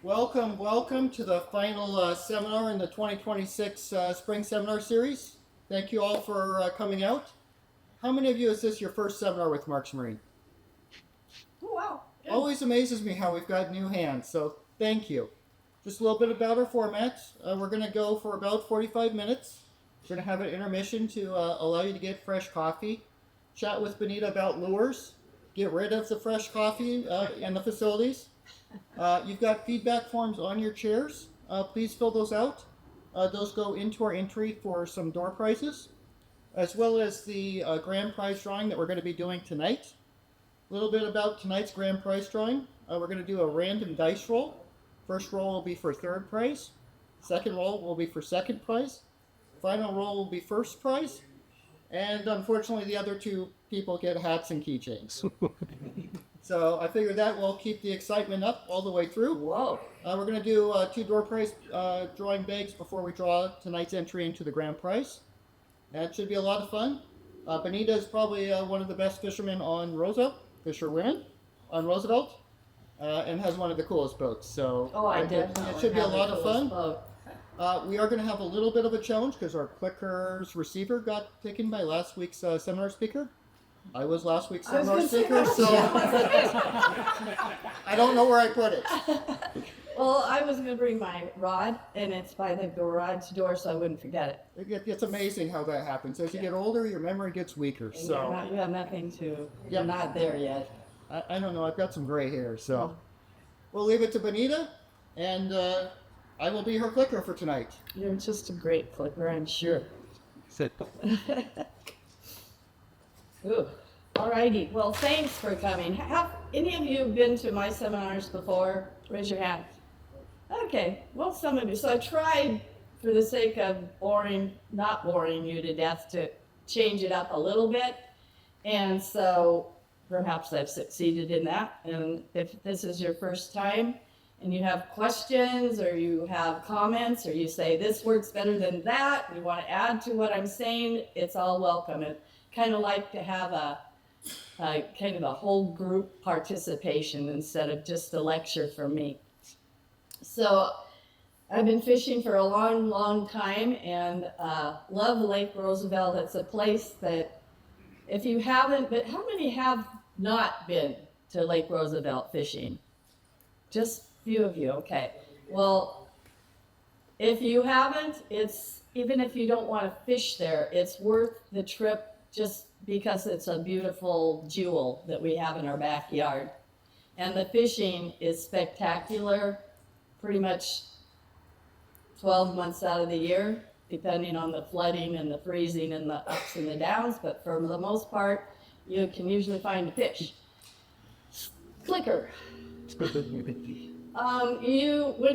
Welcome to the final seminar in the 2026 Spring Seminar Series. Thank you all for coming out. How many of you is this your first seminar with Marks Marine? Oh, wow. Good. Always amazes me how we've got new hands, so thank you. Just a little bit about our format. We're going to go for about 45 minutes. We're going to have an intermission to allow you to get fresh coffee, chat with Benita about lures, get rid of the fresh coffee in the facilities. You've got feedback forms on your chairs. Please fill those out. Those go into our entry for some door prizes, as well as the grand prize drawing that we're going to be doing tonight. A little bit about tonight's grand prize drawing. We're going to do a random dice roll. First roll will be for third prize. Second roll will be for second prize. Final roll will be first prize. And unfortunately, the other two people get hats and keychains. So I figured that will keep the excitement up all the way through. Whoa. We're going to do 2 door prize drawing bags before we draw tonight's entry into the grand prize. And it should be a lot of fun. Benita is probably one of the best fishermen on Roosevelt, fisherwomen on Roosevelt, and has one of the coolest boats. So it should be a lot of fun. We are going to have a little bit of a challenge because our clicker's receiver got taken by last week's seminar speaker. I was last week's seminar speaker, so I don't know where I put it. Well, I was going to bring my rod, and it's by the garage door, so I wouldn't forget it. It's amazing how that happens. As you get older, your memory gets weaker. And So you have nothing to, you're not there yet. I don't know. I've got some gray hair, so we'll leave it to Benita, and I will be her clicker for tonight. You're just a great clicker, I'm sure. Sit. Ooh. Alrighty. Well, thanks for coming. Have any of you been to my seminars before? Raise your hand. Okay. Well, some of you. So I tried, for the sake of not boring you to death, to change it up a little bit. And so perhaps I've succeeded in that. And if this is your first time and you have questions or you have comments or you say this works better than that, you want to add to what I'm saying, it's all welcome. It kind of like to have a kind of a whole group participation instead of just a lecture from me. So I've been fishing for a long time and love Lake Roosevelt. It's a place that if you haven't, but how many have not been to Lake Roosevelt fishing? Just a few of you, okay. Well, if you haven't, even if you don't want to fish there, it's worth the trip just because it's a beautiful jewel that we have in our backyard. And the fishing is spectacular, pretty much 12 months out of the year, depending on the flooding and the freezing and the ups and the downs, but for the most part, you can usually find a fish. Clicker. When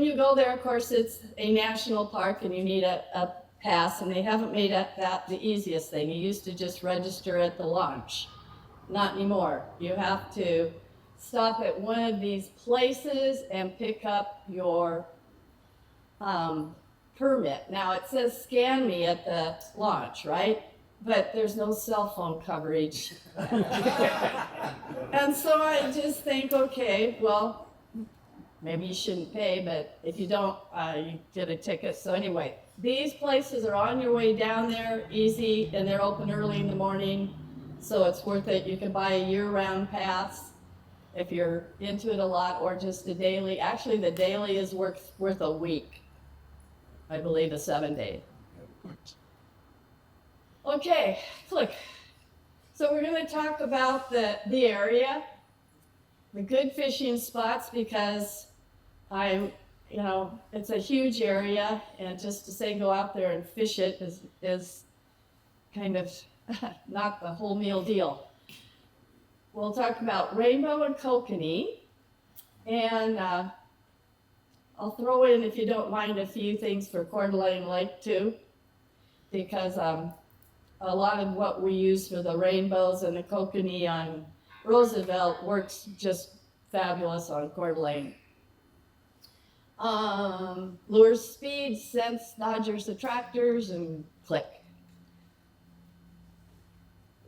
you go there, of course, it's a national park and you need a pass, and they haven't made that the easiest thing. You used to just register at the launch. Not anymore. You have to stop at one of these places and pick up your permit. Now it says scan me at the launch, right? But there's no cell phone coverage. And so I just think, okay, well, maybe you shouldn't pay, but if you don't, you get a ticket. So anyway, these places are on your way down there, easy, and they're open early in the morning, so it's worth it. You can buy a year-round pass if you're into it a lot, or just a daily. Actually, the daily is worth a week. I believe a 7-day. Okay, click. So we're going to talk about the area, the good fishing spots, because it's a huge area, and just to say go out there and fish it is kind of not the whole meal deal. We'll talk about Rainbow and Kokanee, and I'll throw in, if you don't mind, a few things for Coeur d'Alene Lake too, because a lot of what we use for the rainbows and the Kokanee on Roosevelt works just fabulous on Coeur d'Alene. Lures, speed, scents, dodgers, attractors, and click.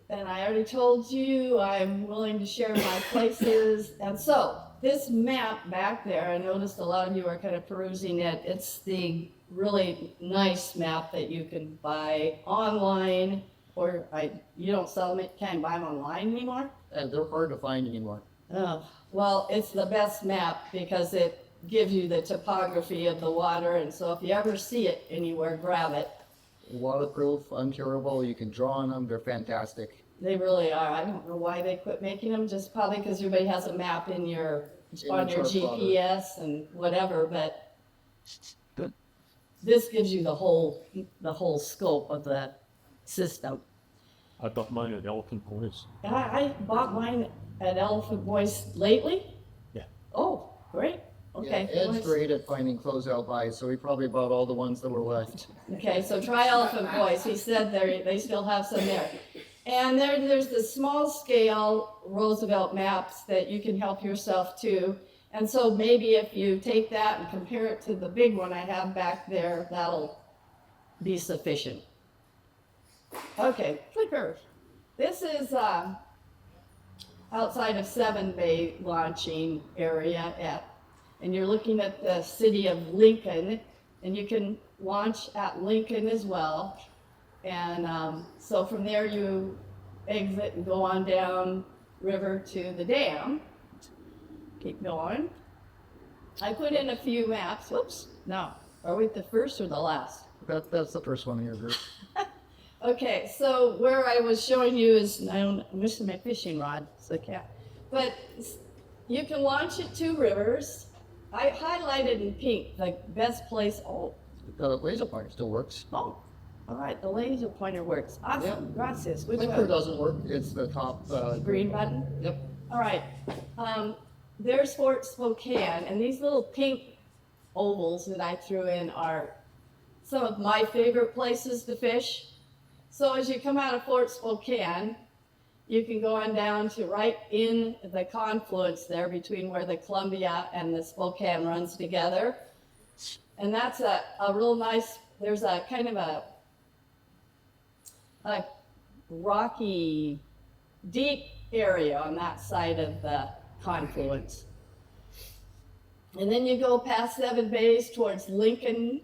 And I already told you I'm willing to share my places. And so this map back there, I noticed a lot of you are kind of perusing it. It's the really nice map that you can buy online, or you don't sell them, can't buy them online anymore? And they're hard to find anymore. Oh, well, it's the best map because it gives you the topography of the water, and so if you ever see it anywhere, grab it. Waterproof, uncurable, you can draw on them, they're fantastic. They really are. I don't know why they quit making them, just probably because everybody has a map on your GPS and whatever, but this gives you the whole scope of the system. I bought mine at Elephant Voice. I bought mine at Elephant Voice lately. Yeah. Oh, great. Okay. Yeah, Ed's great at finding closeout buys, so he probably bought all the ones that were left. Okay, so try Elephant Voice. He said they still have some there. And there's the small scale Roosevelt maps that you can help yourself to. And so maybe if you take that and compare it to the big one I have back there, that'll be sufficient. Okay, clicker. This is outside of Seven Bay launching area and you're looking at the city of Lincoln, and you can launch at Lincoln as well. And so from there you exit and go on down river to the dam. Keep going. I put in a few maps. Whoops, no. Are we at the first or the last? That's the first one in your group. Okay, so where I was showing you is, I'm missing my fishing rod, so I can't. But you can launch at two rivers. I highlighted in pink the best place. Oh, The laser pointer still works. all right, the laser pointer works. Awesome, Yeah. gracias. Which Blinker one? doesn't work, it's the top. Green button? Yep. All right, there's Fort Spokane, and these little pink ovals that I threw in are some of my favorite places to fish. So as you come out of Fort Spokane, you can go on down to right in the confluence there between where the Columbia and the Spokane runs together. And that's a real nice, there's a kind of a rocky, deep area on that side of the confluence. And then you go past Seven Bays towards Lincoln,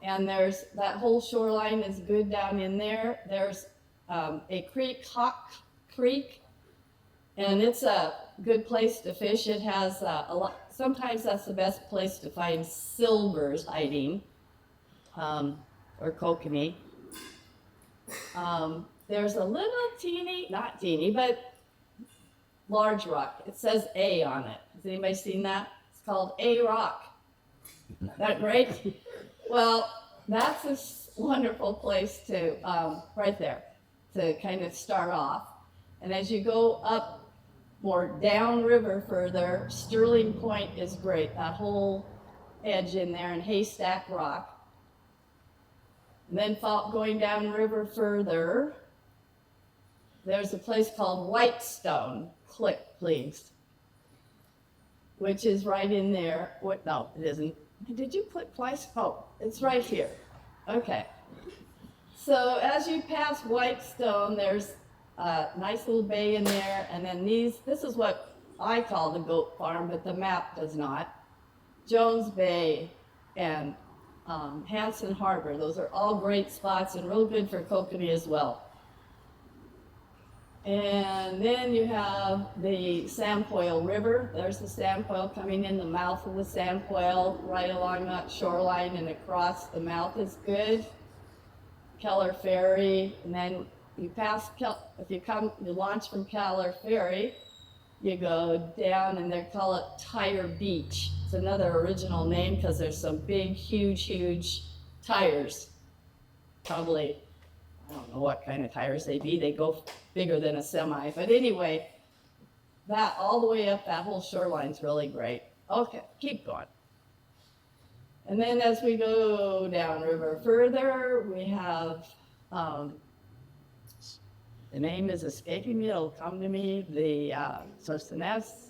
and there's that whole shoreline is good down in there. There's a creek, Hawk Creek, and it's a good place to fish. It has a lot. Sometimes that's the best place to find silvers hiding, or kokanee. There's a little teeny, not teeny, but large rock. It says A on it. Has anybody seen that? It's called A Rock. Isn't that great? Well, that's a wonderful place to, right there, to kind of start off. And as you go up more downriver further, Sterling Point is great. That whole edge in there, and Haystack Rock. And then going downriver further, there's a place called Whitestone. Click, please. Which is right in there. What? No, it isn't. Did you click twice? Oh, it's right here. Okay. So as you pass Whitestone, there's a nice little bay in there, and then this is what I call the goat farm, but the map does not. Jones Bay and Hanson Harbor, those are all great spots and real good for kokanee as well. And then you have the Sampoil River. There's the Sampoil coming in the mouth of the Sampoil, right along that shoreline and across the mouth is good. Keller Ferry, and then you pass, if you launch from Keller Ferry, you go down and they call it Tire Beach. It's another original name because there's some big, huge tires. Probably, I don't know what kind of tires they be. They go bigger than a semi. But anyway, that all the way up, that whole shoreline's really great. Okay, keep going. And then as we go downriver further, we have, the name is escaping me, it'll come to me, the Sosteness,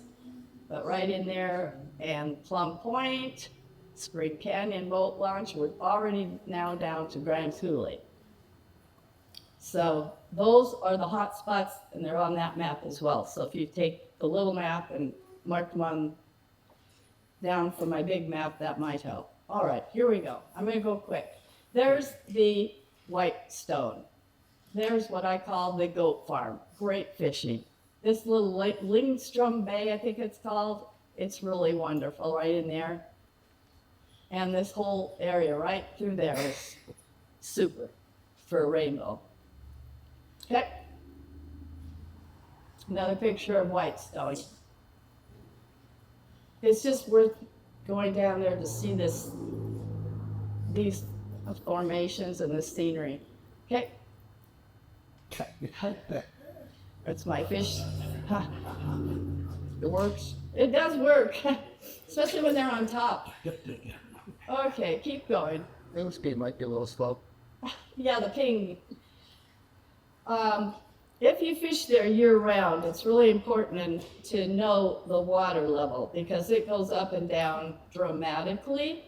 but right in there, and Plum Point, Spring Canyon Boat Launch, we're already now down to Grand Coulee. So those are the hot spots, and they're on that map as well. So if you take the little map and mark one down from my big map, that might help. All right, here we go. I'm gonna go quick. There's the white stone. There's what I call the goat farm. Great fishing. This little lake, Lingstrom Bay, I think it's called. It's really wonderful right in there. And this whole area right through there is super for a rainbow. Okay. Another picture of Whitestone. It's just worth going down there to see these formations and the scenery. Okay. That's my fish. It works. It does work, especially when they're on top. Okay, keep going. Wing speed might be a little slow. Yeah, the ping. If you fish there year-round, it's really important to know the water level because it goes up and down dramatically.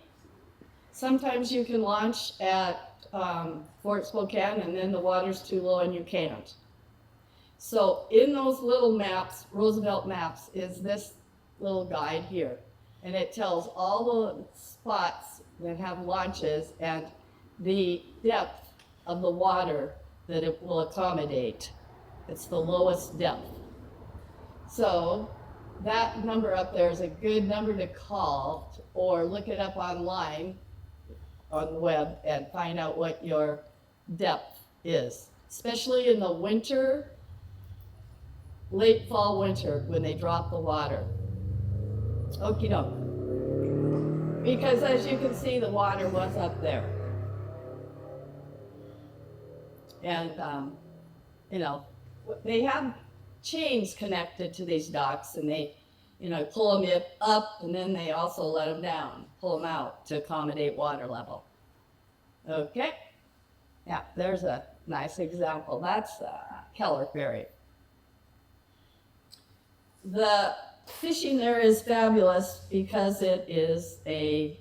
Sometimes you can launch at Fort Spokane and then the water's too low and you can't. So in those little maps, Roosevelt maps, is this little guide here. And it tells all the spots that have launches and the depth of the water that it will accommodate. It's the lowest depth. So that number up there is a good number to call or look it up online on the web and find out what your depth is, especially in the winter, late fall, winter, when they drop the water. Okie doke. Because as you can see, the water was up there. And, you know, they have chains connected to these docks and they, you know, pull them up and then they also let them down, pull them out to accommodate water level. Okay? Yeah, there's a nice example. That's Keller Ferry. The fishing there is fabulous because it is a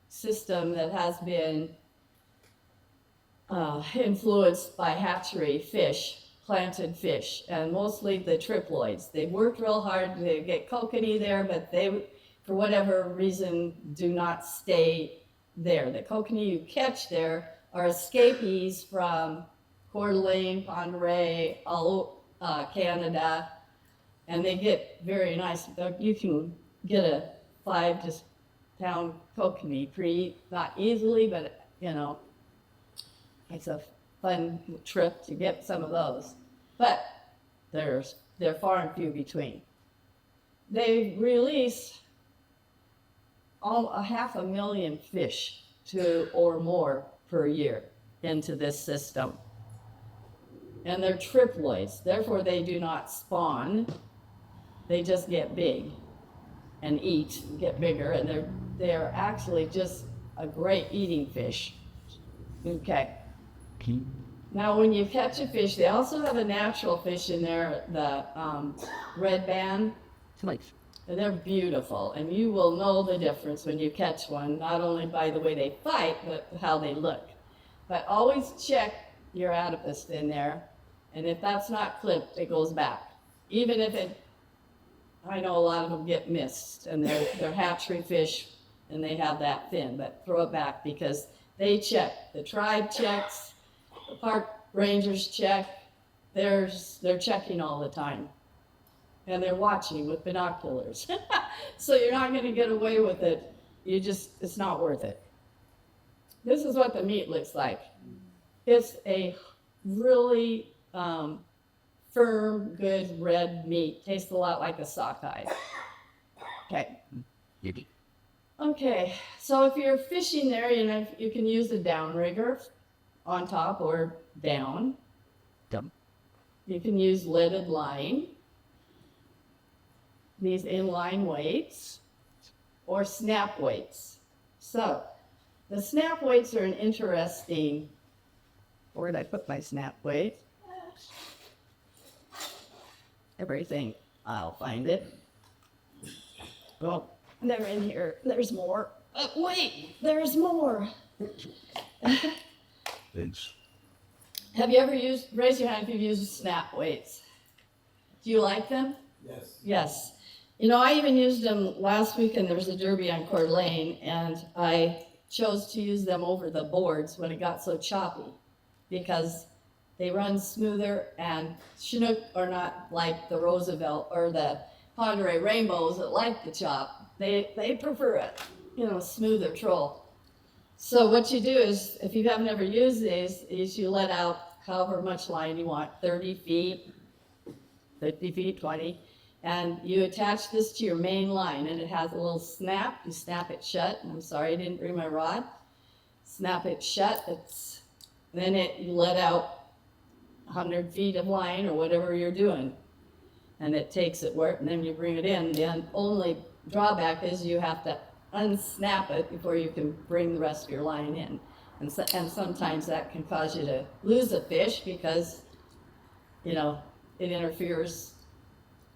system that has been influenced by hatchery fish, planted fish, and mostly the triploids. They worked real hard to get kokanee there, but they, for whatever reason, do not stay there. The kokanee you catch there are escapees from Coeur d'Alene, Ponderay, all Canada, and they get very nice. You can get a 5-pound kokanee pretty, not easily, but you know, it's a fun trip to get some of those. But they're far and few between. They release all 500,000 fish or more per year into this system. And they're triploids, therefore they do not spawn. They just get big and eat, get bigger, and they're actually just a great eating fish. Okay. Now when you catch a fish, they also have a natural fish in there, the red band. And they're beautiful, and you will know the difference when you catch one, not only by the way they fight, but how they look. But always check your adipose in there, and if that's not clipped, it goes back. Even if it, I know a lot of them get missed, and they're hatchery fish, and they have that fin, but throw it back because they check. The tribe checks, the park rangers check, they're checking all the time. And they're watching with binoculars. So you're not gonna get away with it. It's not worth it. This is what the meat looks like. It's a really firm, good red meat. Tastes a lot like a sockeye. Okay. Okay, so if you're fishing there, you know, you can use a downrigger on top or down. You can use leaded line, these inline weights, or snap weights. So, the snap weights are an interesting, where did I put my snap weight? Everything, I'll find it. Well, they're in here, there's more. Wait, there's more. Thanks. Have you ever raise your hand if you've used snap weights. Do you like them? Yes. Yes. You know, I even used them last weekend. There was a derby on Coeur d'Alene, and I chose to use them over the boards when it got so choppy because they run smoother, and Chinook are not like the Roosevelt or the Ponderay Rainbows that like the chop. They prefer it, you know, smoother troll. So what you do is, if you haven't ever used these, is you let out however much line you want, 30 feet, 50 feet, 20, and you attach this to your main line, and it has a little snap. You snap it shut. I'm sorry I didn't bring my rod. Snap it shut. You let out 100 feet of line or whatever you're doing, and it takes it where, and then you bring it in. The only drawback is you have to unsnap it before you can bring the rest of your line in. And sometimes that can cause you to lose a fish because, you know, it interferes.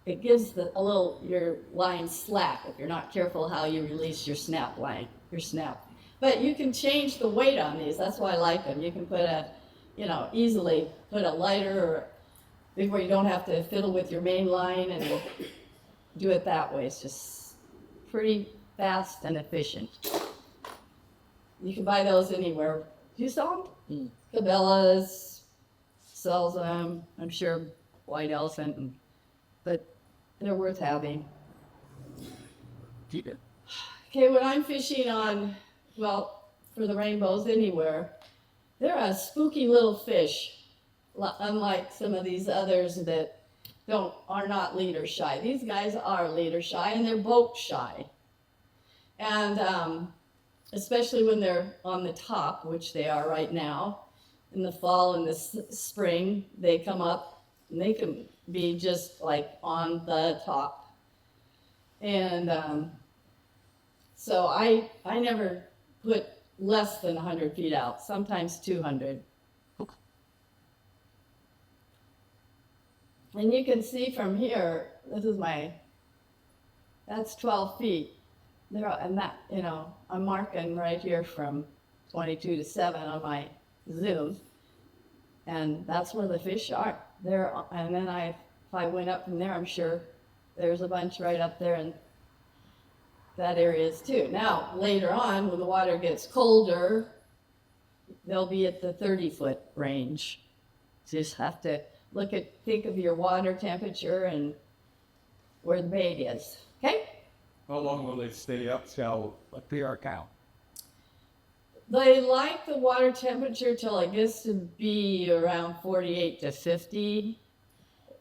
It gives your line slack if you're not careful how you release your snap line, your snap. But you can change the weight on these. That's why I like them. You can easily put a lighter where you don't have to fiddle with your main line and do it that way. It's just pretty fast and efficient. You can buy those anywhere. Do you sell them? Cabela's sells them. I'm sure White Elephant, but they're worth having. Okay, when I'm fishing for the rainbows anywhere, they're a spooky little fish, unlike some of these others that are not leader shy. These guys are leader shy, and they're boat shy. And especially when they're on the top, which they are right now, in the fall and the spring, they come up, and they can be just like on the top. And so I never put less than 100 feet out, sometimes 200. And you can see from here, that's 12 feet. I'm marking right here from 22 to 7 on my zoom. And that's where the fish are. And then if I went up from there, I'm sure there's a bunch right up there, and that area is too. Now, later on, when the water gets colder, they'll be at the 30-foot range. So you just have to think of your water temperature and where the bait is. Okay? How long will they stay up till a clear count? They like the water temperature till it gets to be around 48 to 50.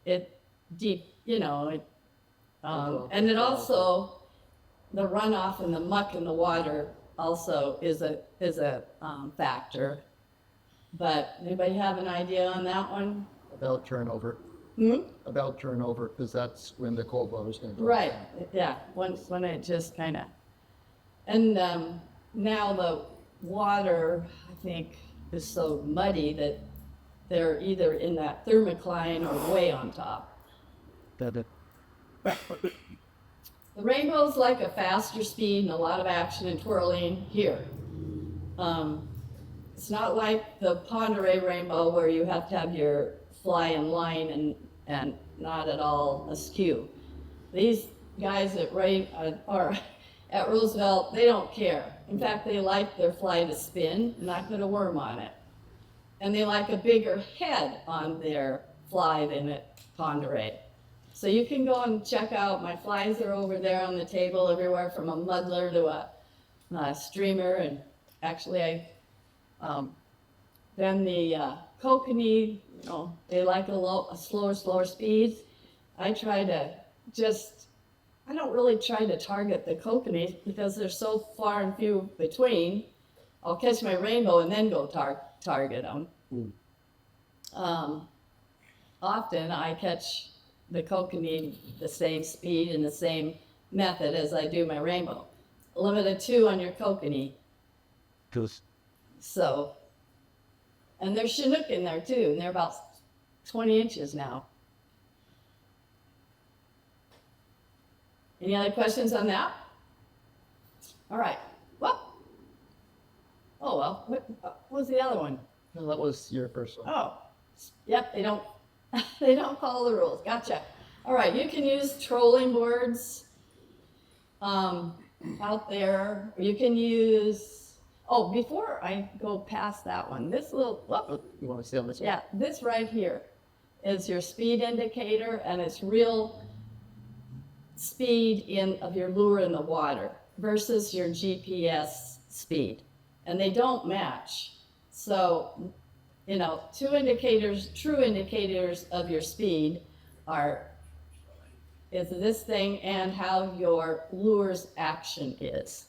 And it also, the runoff and the muck in the water also is a factor. But anybody have an idea on that one? About turnover. About turnover, because that's when the cold water's going to go. Right, yeah, when it just kind of, and now the water, I think, is so muddy that they're either in that thermocline or way on top. The rainbow's like a faster speed and a lot of action and twirling here. It's not like the Ponderay rainbow where you have to have your fly in line and not at all askew. These guys at Roosevelt, they don't care. In fact, they like their fly to spin, not put a worm on it. And they like a bigger head on their fly than at Ponderay. So you can go and check out, my flies are over there on the table, everywhere from a muddler to a streamer, and actually then the kokanee, they like a slower speed. I don't really try to target the kokanee because they're so far and few between. I'll catch my rainbow and then go target them. Often I catch the kokanee the same speed and the same method as I do my rainbow. Limit of 2 on your kokanee. So, and there's Chinook in there too, and they're about 20 inches now. Any other questions on that? All right. What was the other one? No, that was your first one. Oh, yep, they don't follow the rules. Gotcha. All right, you can use trolling boards. out there. You can use, oh, before I go past that one, this little, whoop, You want to see on this one? yeah, this right here is your speed indicator, and it's real speed of your lure in the water versus your GPS speed. And they don't match. So, you know, true indicators of your speed is this thing and how your lure's action is.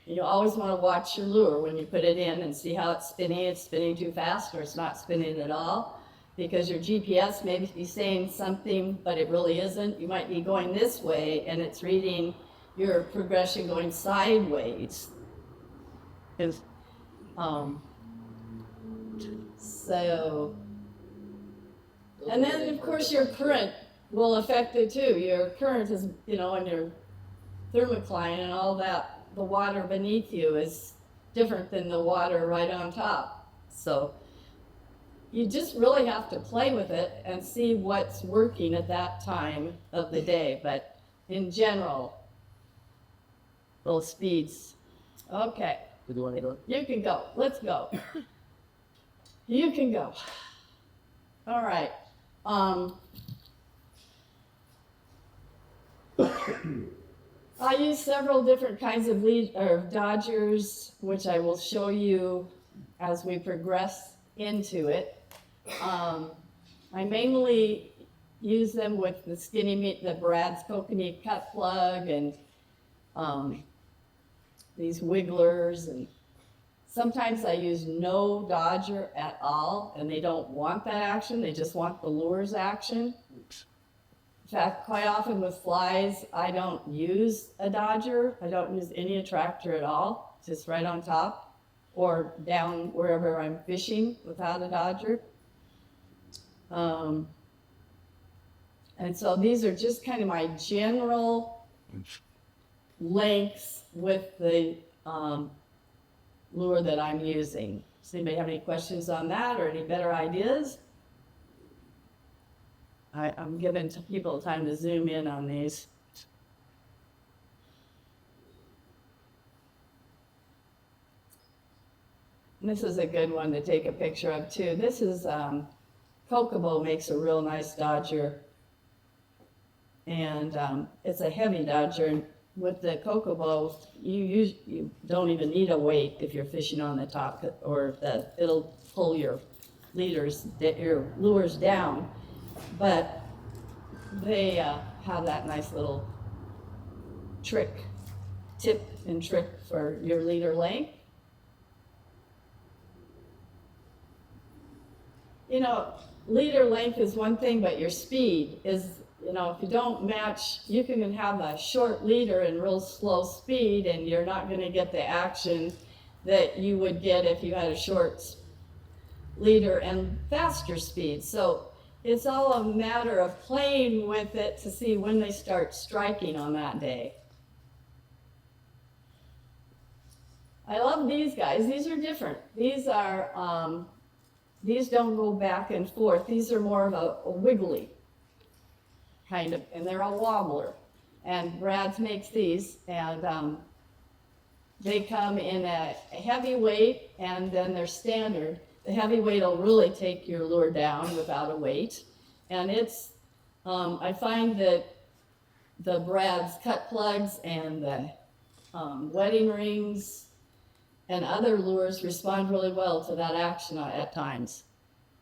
You always want to watch your lure when you put it in and see how it's spinning. It's spinning too fast or it's not spinning at all, because your GPS may be saying something, but it really isn't. You might be going this way and it's reading your progression going sideways. So, and then of course your current will affect it too. Your current is, you know, and your thermocline and all that, the water beneath you is different than the water right on top. So you just really have to play with it and see what's working at that time of the day. But in general, those speeds. Okay. Do you want to go? You can go. Let's go. You can go. All right. I use several different kinds of dodgers, which I will show you as we progress into it. I mainly use them with the skinny meat, the Brad's Kokanee cut plug, and these wigglers, and sometimes I use no dodger at all, and they don't want that action, they just want the lure's action. In fact, quite often with flies, I don't use a dodger, I don't use any attractor at all, just right on top, or down wherever I'm fishing without a dodger. And so these are just kind of my general lengths with the lure that I'm using. Does anybody have any questions on that or any better ideas? I'm giving people time to zoom in on these. And this is a good one to take a picture of too. This is Kokomo makes a real nice dodger, and it's a heavy dodger. And with the Kokomo, you don't even need a weight if you're fishing on the top, or it'll pull your lures down. But they have that nice little tip and trick for your leader length. You know, leader length is one thing, but your speed is, you know, if you don't match, you can have a short leader and real slow speed, and you're not going to get the action that you would get if you had a short leader and faster speed. So it's all a matter of playing with it to see when they start striking on that day. I love these guys. These are different. These are, these don't go back and forth. These are more of a wiggly kind of, and they're a wobbler. And Brad's makes these, and they come in a heavy weight, and then they're standard. The heavy weight will really take your lure down without a weight. And it's, I find that the Brad's cut plugs and the wedding rings and other lures respond really well to that action at times.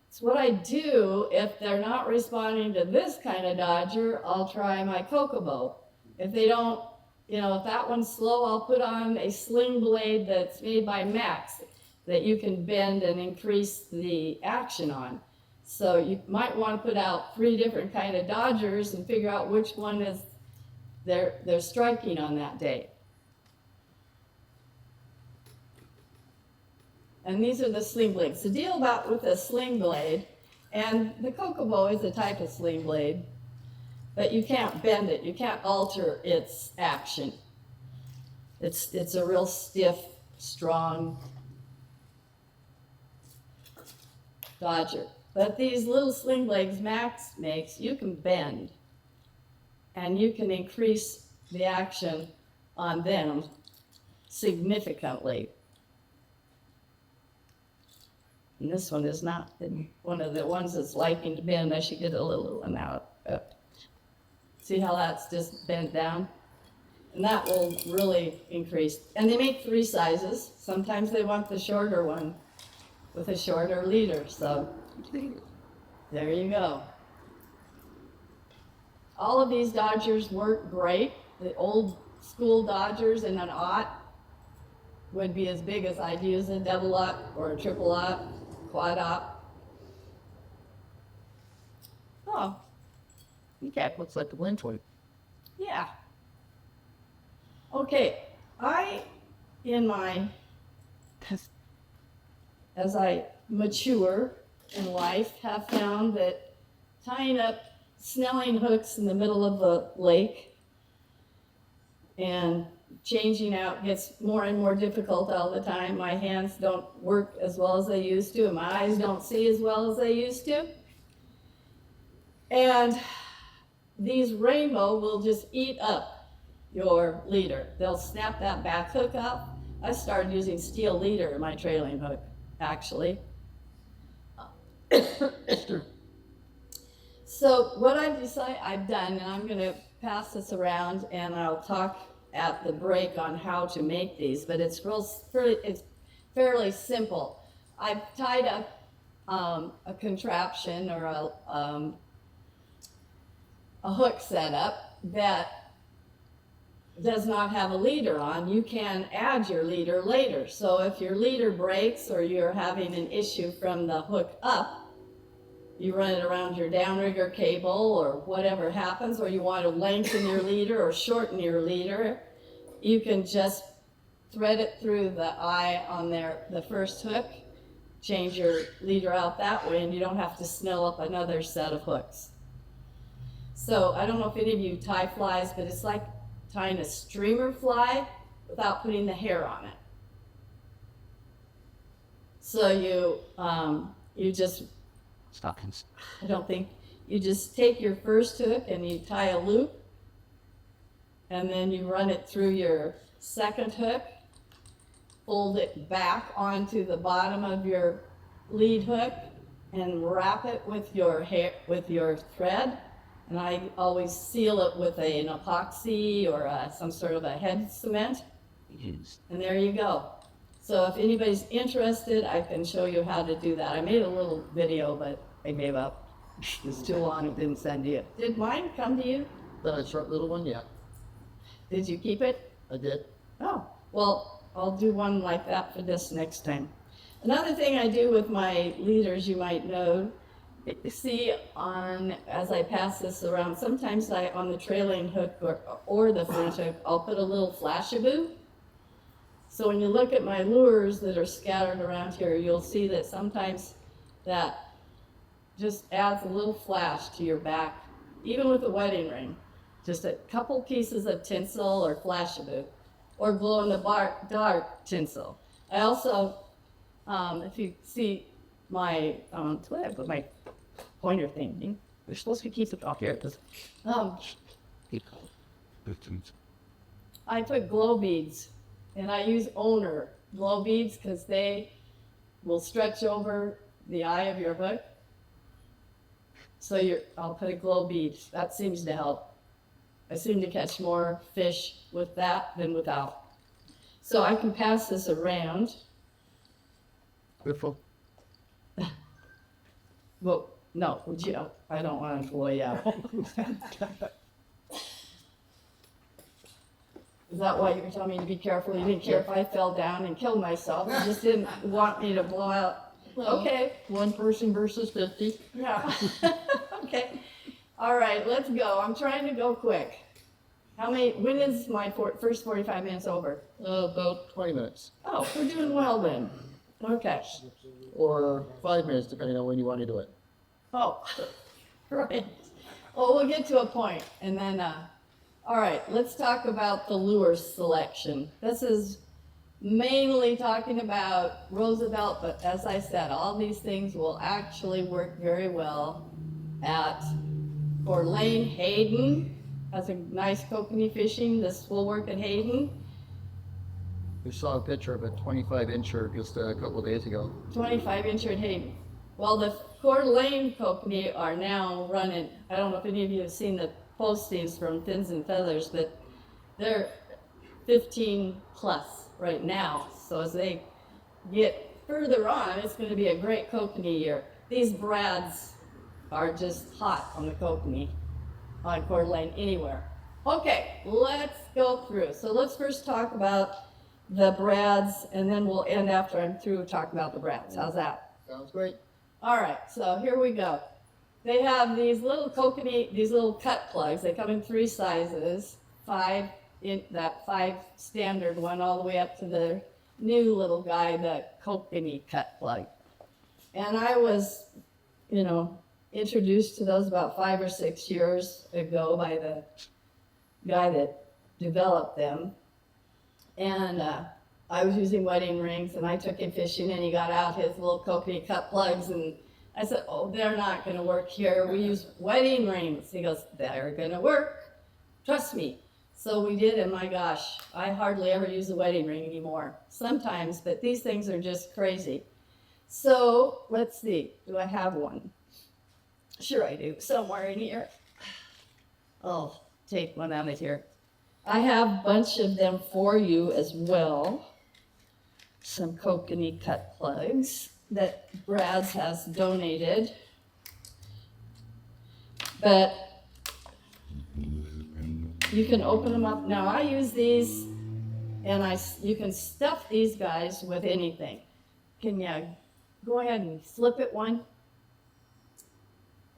So what I do, if they're not responding to this kind of dodger, I'll try my Kokomo. If they don't, you know, if that one's slow, I'll put on a sling blade that's made by Max that you can bend and increase the action on. So you might want to put out 3 different kind of dodgers and figure out which one is they're striking on that day. And these are the sling blades. The deal with a sling blade, and the Kokomo is a type of sling blade, but you can't bend it. You can't alter its action. It's a real stiff, strong dodger. But these little sling blades Max makes, you can bend, and you can increase the action on them significantly. And this one is not one of the ones that's liking to bend. I should get a little one out. See how that's just bent down? And that will really increase. And they make 3 sizes. Sometimes they want the shorter one with a shorter leader. So there you go. All of these Dodgers work great. The old school Dodgers in an aught would be as big as I'd use a double aught or a triple aught, quad aught. Oh, okay. Looks like the wind toy. Yeah. Okay, as I mature in life, have found that tying up snelling hooks in the middle of the lake and changing out gets more and more difficult all the time. My hands don't work as well as they used to, and my eyes don't see as well as they used to. And these rainbow will just eat up your leader. They'll snap that back hook up. I started using steel leader in my trailing hook, actually. So what I've done, and I'm going to pass this around, and I'll talk at the break on how to make these, but it's fairly simple. I've tied up a contraption or a hook setup that does not have a leader on. You can add your leader later. So if your leader breaks or you're having an issue from the hook up, you run it around your downrigger cable or whatever happens, or you want to lengthen your leader or shorten your leader, you can just thread it through the eye on the first hook, change your leader out that way, and you don't have to snell up another set of hooks. So I don't know if any of you tie flies, but it's like tying a streamer fly without putting the hair on it. So you just, Stockings. you just take your first hook and you tie a loop, and then you run it through your second hook, fold it back onto the bottom of your lead hook, and wrap it with your thread. And I always seal it with an epoxy or some sort of a head cement. Yes. And there you go. So if anybody's interested, I can show you how to do that. I made a little video, but I gave up. It's too long, it didn't send you. Did mine come to you? That short little one, yeah, Did you keep it? I did. Oh, well, I'll do one like that for this next time. Another thing I do with my leaders, you might know, see as I pass this around, sometimes on the trailing hook or the front hook, I'll put a little flashaboo. So when you look at my lures that are scattered around here, you'll see that sometimes that just adds a little flash to your back, even with a wedding ring. Just a couple pieces of tinsel or flashaboo, or glow in the dark tinsel. I also, if you see my, what I put my pointer thing. We're supposed to keep it off here. I put glow beads, and I use owner glow beads because they will stretch over the eye of your hook. So I'll put a glow bead. That seems to help. I seem to catch more fish with that than without. So I can pass this around. Beautiful. Well, no, would you? I don't want to blow you out. Is that why you were telling me to be careful? You didn't care if I fell down and killed myself. You just didn't want me to blow out. Well, Okay. one person versus 50. Yeah. Okay. All right, let's go. I'm trying to go quick. When is my first 45 minutes over? About 20 minutes. Oh, we're doing well then. Okay. Or 5 minutes, depending on when you want to do it. Oh, right. Well, we'll get to a point, and then, all right, let's talk about the lure selection. This is mainly talking about Roosevelt, but as I said, all these things will actually work very well for Lane Hayden has a nice kokanee fishing. This will work at Hayden. We saw a picture of a 25-incher just a couple of days ago. 25-inch at Hayden. Well, the Coeur d'Alene kokanee are now running. I don't know if any of you have seen the postings from Fins and Feathers, but they're 15 plus right now. So as they get further on, it's going to be a great kokanee year. These brads are just hot on the kokanee on Coeur d'Alene anywhere. Okay, let's go through. So let's first talk about the brads, and then we'll end after I'm through talking about the brads. How's that? Sounds great. All right, so here we go. They have these little kokanee, these little cut plugs. They come in 3 sizes, 5 in that 5 standard one, all the way up to the new little guy, the kokanee cut plug. And I was, introduced to those about 5 or 6 years ago by the guy that developed them. And I was using wedding rings, and I took him fishing, and he got out his little kokanee cut plugs, and I said, oh, they're not going to work here. We use wedding rings. He goes, they're going to work. Trust me. So we did, and my gosh, I hardly ever use a wedding ring anymore. Sometimes, but these things are just crazy. So let's see. Do I have one? Sure I do. Somewhere in here. Oh, take one out of here. I have a bunch of them for you as well. Some kokanee cut plugs that Brad's has donated. But you can open them up. Now I use these, and you can stuff these guys with anything. Can you go ahead and flip it one?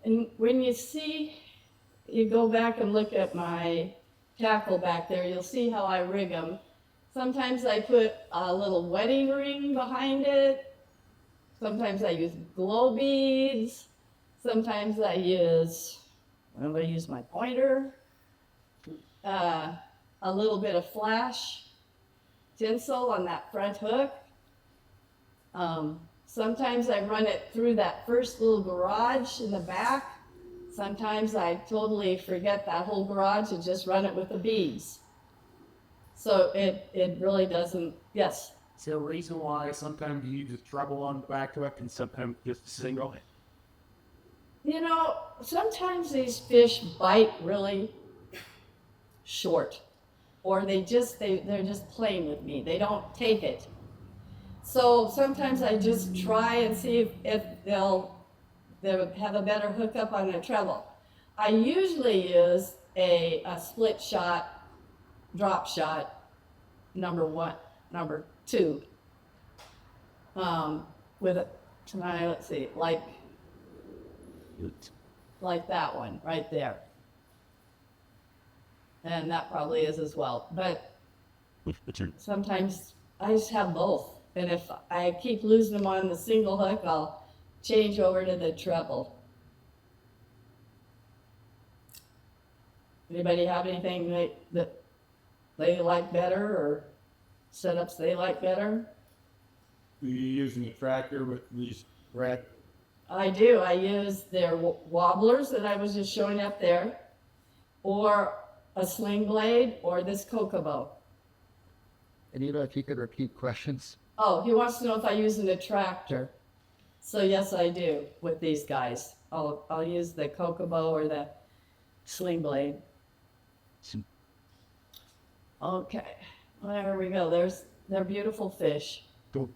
And when you go back and look at my tackle back there, you'll see how I rig them. Sometimes I put a little wedding ring behind it. Sometimes I use glow beads. Sometimes I use my pointer. A little bit of flash tinsel on that front hook. Sometimes I run it through that first little garage in the back. Sometimes I totally forget that whole garage and just run it with the beads. So it really doesn't, yes. Is there a reason why sometimes you use a treble on the back of it and sometimes just a single? Sometimes these fish bite really short, or they're just playing with me. They don't take it. So sometimes I just try and see if they'll have a better hookup on the treble. I usually use a split shot, drop shot, number 2, with a, let's see, like that one right there. And that probably is as well. But sometimes I just have both. And if I keep losing them on the single hook, I'll change over to the treble. Anybody have anything that they like better, or setups they like better? Are you using a tractor with these rack? I do. I use their wobblers that I was just showing up there, or a sling blade, or this kokobo. Anita, if you could repeat questions. Oh, he wants to know if I use a tractor. So yes, I do with these guys. I'll use the kokobo or the sling blade. Okay, there we go. They're beautiful fish. Cool.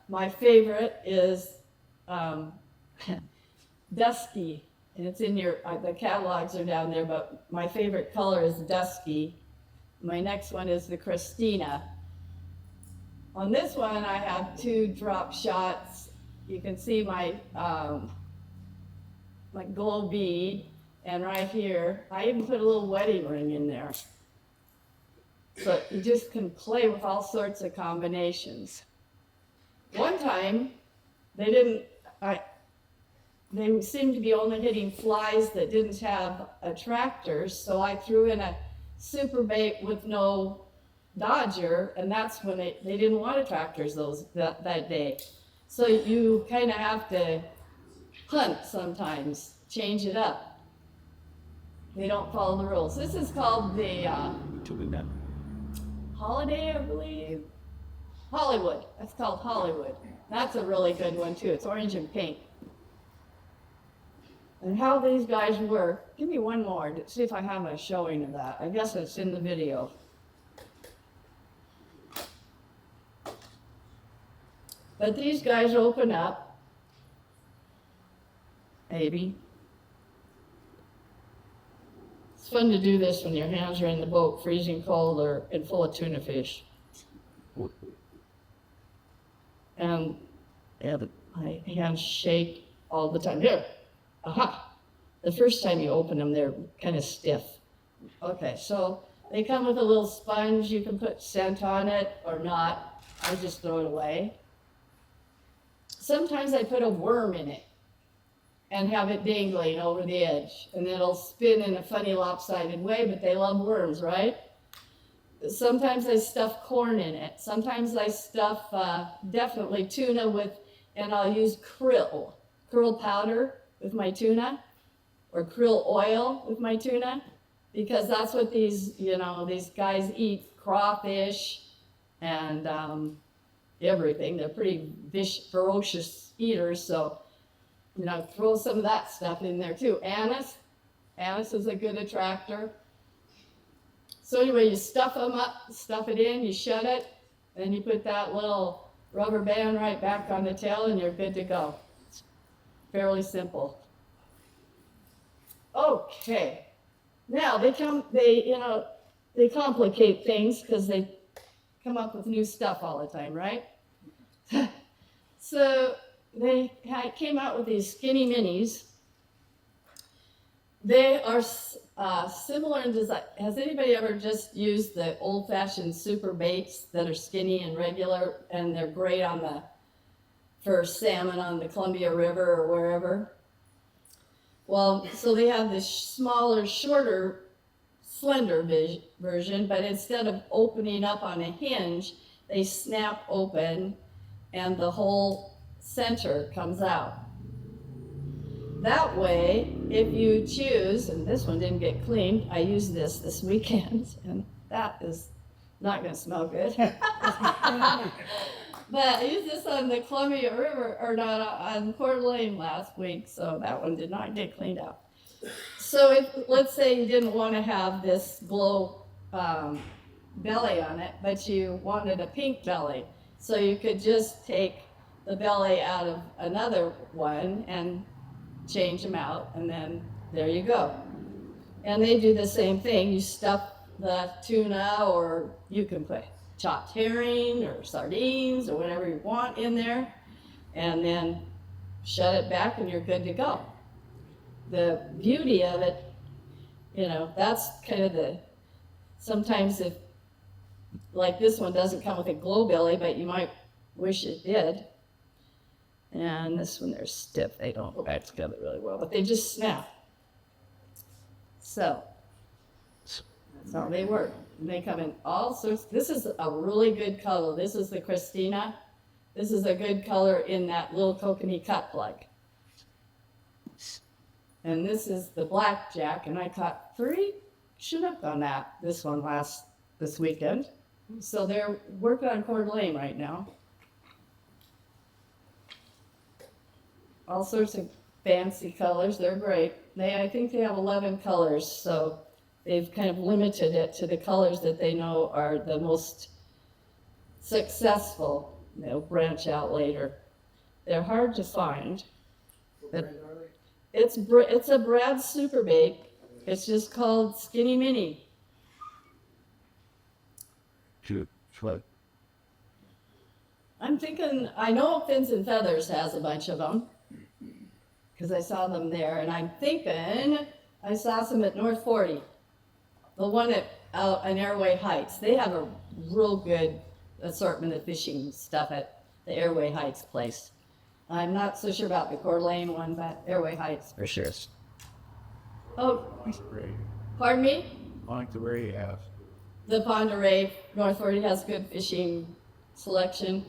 My favorite is dusky, and it's in the catalogs are down there, but my favorite color is dusky. My next one is the Christina. On this one, I have 2 drop shots. You can see my glow bead, and right here, I even put a little wedding ring in there. So you just can play with all sorts of combinations. One time, they seemed to be only hitting flies that didn't have attractors, so I threw in a super bait with no Dodger, and that's when they didn't want attractors that day. So you kind of have to hunt sometimes, change it up. They don't follow the rules. This is called the Holiday, I believe. Hollywood. That's called Hollywood. That's a really good one too. It's orange and pink. And how these guys work. Give me one more to see if I have a showing of that. I guess it's in the video. But these guys open up. Maybe. It's fun to do this when your hands are in the boat, freezing cold or and full of tuna fish. And my hands shake all the time. Here, aha. The first time you open them, they're kind of stiff. Okay, so they come with a little sponge. You can put scent on it or not. I just throw it away. Sometimes I put a worm in it and have it dangling over the edge, and it'll spin in a funny lopsided way, but they love worms, right? Sometimes I stuff corn in it. Sometimes I stuff definitely tuna with, and I'll use krill powder with my tuna, or krill oil with my tuna, because that's what these guys eat, crawfish and everything. They're pretty ferocious eaters, so throw some of that stuff in there too. Anise is a good attractor. So anyway, you stuff them up, stuff it in, you shut it, and you put that little rubber band right back on the tail, and you're good to go. It's fairly simple. Okay, now they complicate things because they come up with new stuff all the time, right? So they came out with these skinny minis. They are similar in design. Has anybody ever just used the old-fashioned super baits that are skinny and regular, and they're great for salmon on the Columbia River or wherever? Well, so they have this smaller, shorter, slender version, but instead of opening up on a hinge, they snap open and the whole center comes out. That way, if you choose, and this one didn't get cleaned, I used this weekend, and that is not going to smell good. But I used this on the Columbia River, or not, on Coeur d'Alene last week, so that one did not get cleaned out. So let's say you didn't want to have this glow belly on it, but you wanted a pink belly. So you could just take the belly out of another one and change them out, and then there you go. And they do the same thing. You stuff the tuna, or you can put chopped herring or sardines or whatever you want in there, and then shut it back and you're good to go. The beauty of it, that's kind of sometimes if, like this one doesn't come with a glow belly, but you might wish it did. And this one, they're stiff. They don't go back together really well, but they just snap. So that's how they work. And they come in all sorts. This is a really good color. This is the Christina. This is a good color in that little kokanee cut plug. And this is the blackjack, and I caught 3 Chinook on this one this weekend. So they're working on Coeur d'Alene right now. All sorts of fancy colors. They're great. I think they have 11 colors, so they've kind of limited it to the colors that they know are the most successful. They'll branch out later. They're hard to find. It's a Brad Super Bait. It's just called Skinny Mini. I'm thinking, I know Fins and Feathers has a bunch of them, because I saw them there, and I'm thinking I saw some at North 40, the one out on Airway Heights. They have a real good assortment of fishing stuff at the Airway Heights place. I'm not so sure about the Coeur d'Alene one, but Airway Heights for sure. Oh, pardon me? Monterey has. The Ponderay, North 40 has good fishing selection.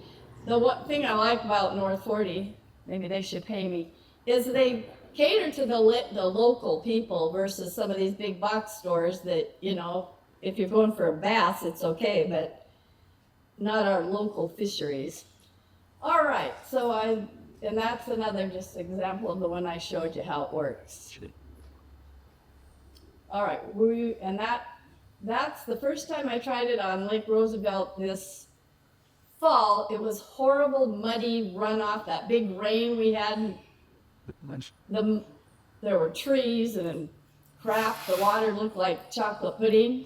The one thing I like about North 40, maybe they should pay me, is they cater to the local people versus some of these big box stores that, you know, if you're going for a bass, it's okay, but not our local fisheries. All right, and that's another just example of the one I showed you how it works. All right, that's the first time I tried it on Lake Roosevelt this fall. It was horrible, muddy runoff, that big rain we had. There were trees and crap. The water looked like chocolate pudding.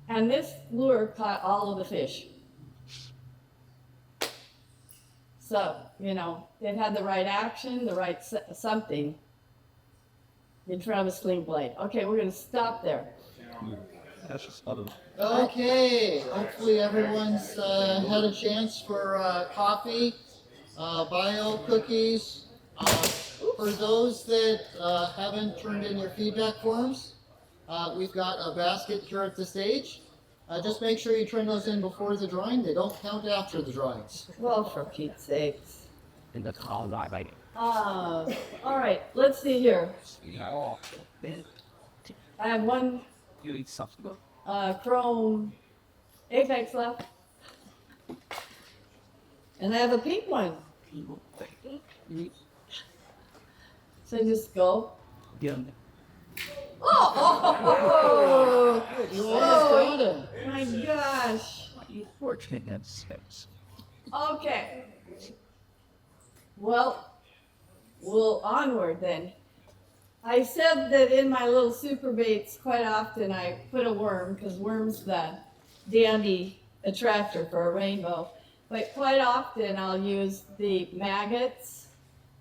And this lure caught all of the fish. So, you know, it had the right action, the right something in front of a sling blade. Okay, we're going to stop there. Okay, hopefully everyone's had a chance for coffee, bio cookies. For those that haven't turned in your feedback forms, we've got a basket here at the stage. Just make sure you turn those in before the drawing. They don't count after the drawings. Well, for Pete's sakes. All right, let's see here. I have one chrome apex left. And I have a pink one. So just go. Oh! You almost got it. My gosh. Okay. Well, we'll onward then. I said that in my little super baits, quite often I put a worm, because worm's the dandy attractor for a rainbow. But quite often I'll use the maggots,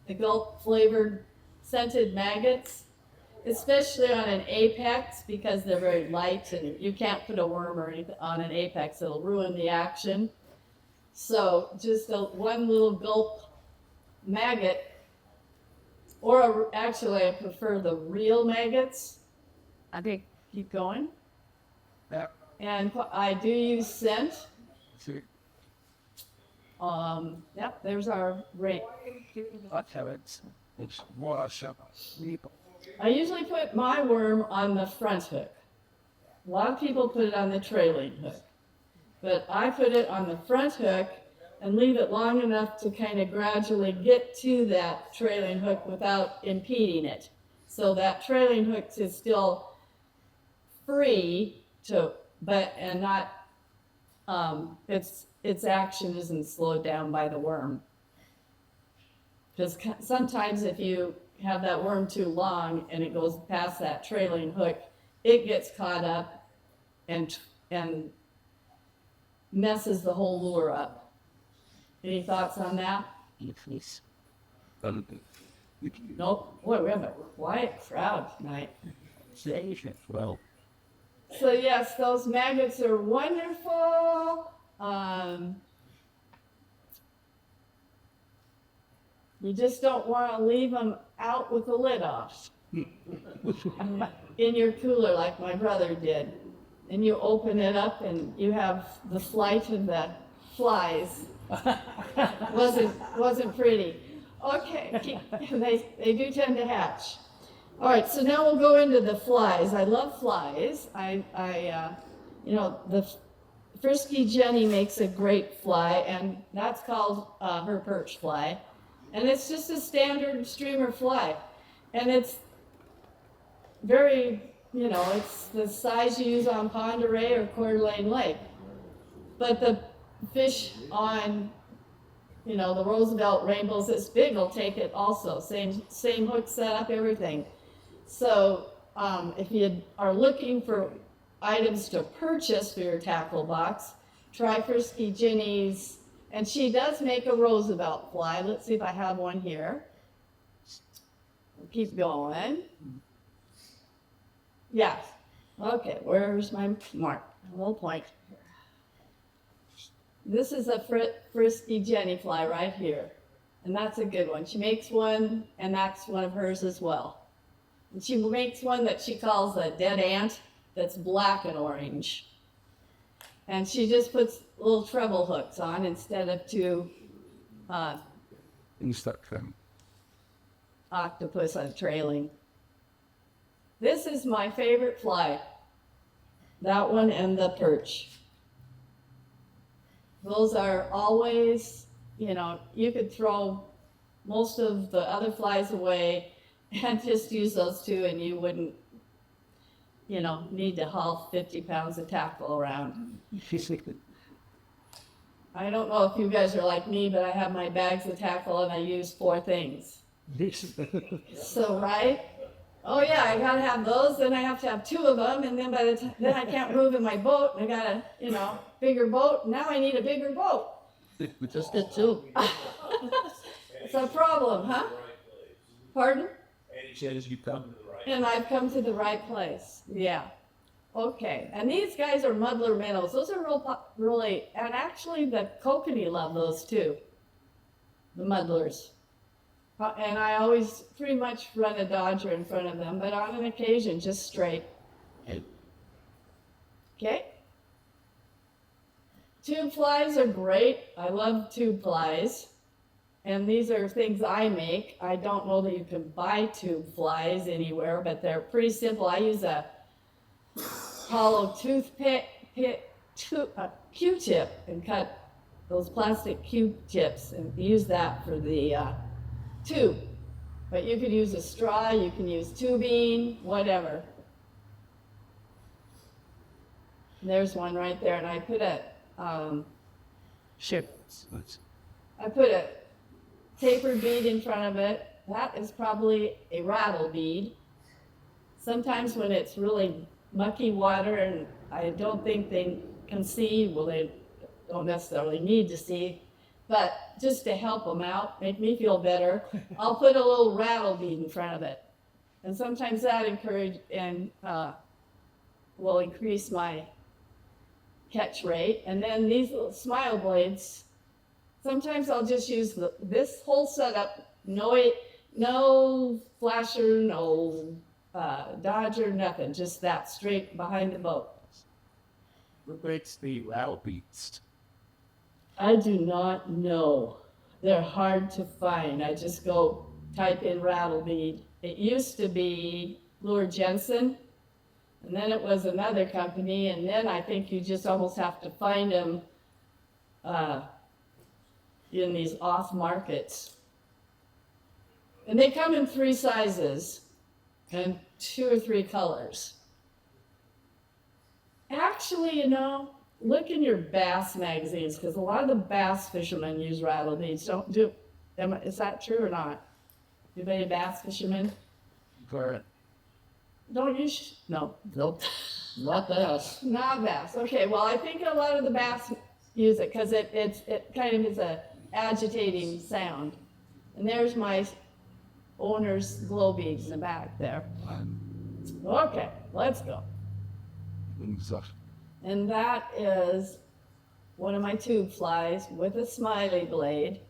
the gulp flavored scented maggots, especially on an apex because they're very light and you can't put a worm or anything on an apex, it'll ruin the action. So just one little gulp maggot, or actually I prefer the real maggots. I think keep going. And I do use scent. Yep, there's our rate. I usually put my worm on the front hook. A lot of people put it on the trailing hook. But I put it on the front hook and leave it long enough to kind of gradually get to that trailing hook without impeding it. So that trailing hook is still free and not, its action isn't slowed down by the worm. Because sometimes if you have that worm too long and it goes past that trailing hook, it gets caught up and messes the whole lure up. Any thoughts on that? Nope. Boy, we have a quiet crowd tonight. Well, So yes, those maggots are wonderful. You just don't want to leave them out with the lid off in your cooler like my brother did. And you open it up and you have the flight of the flies. wasn't pretty. Okay, they do tend to hatch. All right, so now we'll go into the flies. I love flies. The Frisky Jenny makes a great fly, and that's called her perch fly. And it's just a standard streamer fly. And it's very, it's the size you use on Pend Oreille or Coeur d'Alene Lake. But the fish on, the Roosevelt rainbows this big will take it also. Same hook setup, everything. So if you are looking for items to purchase for your tackle box, try Frisky Jenny's. And she does make a Roosevelt fly. Let's see if I have one here. Keep going. Yes. Okay, where's my mark? A little point. This is a Frisky Jenny fly right here. And that's a good one. She makes one, and that's one of hers as well. And she makes one that she calls a dead ant that's black and orange. And she just puts little treble hooks on instead of two. octopus on trailing. This is my favorite fly. That one and the perch. Those are always, you could throw most of the other flies away and just use those two, and you wouldn't, need to haul 50 pounds of tackle around. I don't know if you guys are like me, but I have my bags of tackle and I use 4 things. So, right? Oh yeah, I gotta have those, then I have to have 2 of them, and then by the time, then I can't move in my boat, and I got a, bigger boat. Now I need a bigger boat. We just did 2. It's a problem, huh? Pardon? As you come to the right. And I've come to the right place. Yeah. Okay. And these guys are muddler minnows. Those are really, and actually the kokanee love those too. The muddlers. And I always pretty much run a dodger in front of them, but on an occasion, just straight. Okay? Tube flies are great. I love tube flies. And these are things I make. I don't know that you can buy tube flies anywhere, but they're pretty simple. I use a hollow toothpick, Q-tip, and cut those plastic Q-tips and use that for the tube. But you could use a straw, you can use tubing, whatever. There's one right there, and I put a tapered bead in front of it. That is probably a rattle bead. Sometimes when it's really mucky water and I don't think they can see, well, they don't necessarily need to see, but just to help them out, make me feel better, I'll put a little rattle bead in front of it. And sometimes that will increase my catch rate. And then these little smile blades, sometimes I'll just use this whole setup, no flasher, no dodger, nothing, just that straight behind the boat. What makes the rattle beads? I do not know. They're hard to find. I just go type in rattle bead. It used to be Lure Jensen, and then it was another company, and then I think you just almost have to find them in these off markets. And they come in 3 sizes and 2 or 3 colors. Actually, look in your bass magazines, because a lot of the bass fishermen use rattle beads. Is that true or not? Anybody bass fishermen? Correct. Don't you? No. Nope, not bass. Not bass. Okay, well, I think a lot of the bass use it because it kind of is a agitating sound. And there's my owner's glow beads in the back there. Okay, let's go. And that is one of my tube flies with a smiley blade.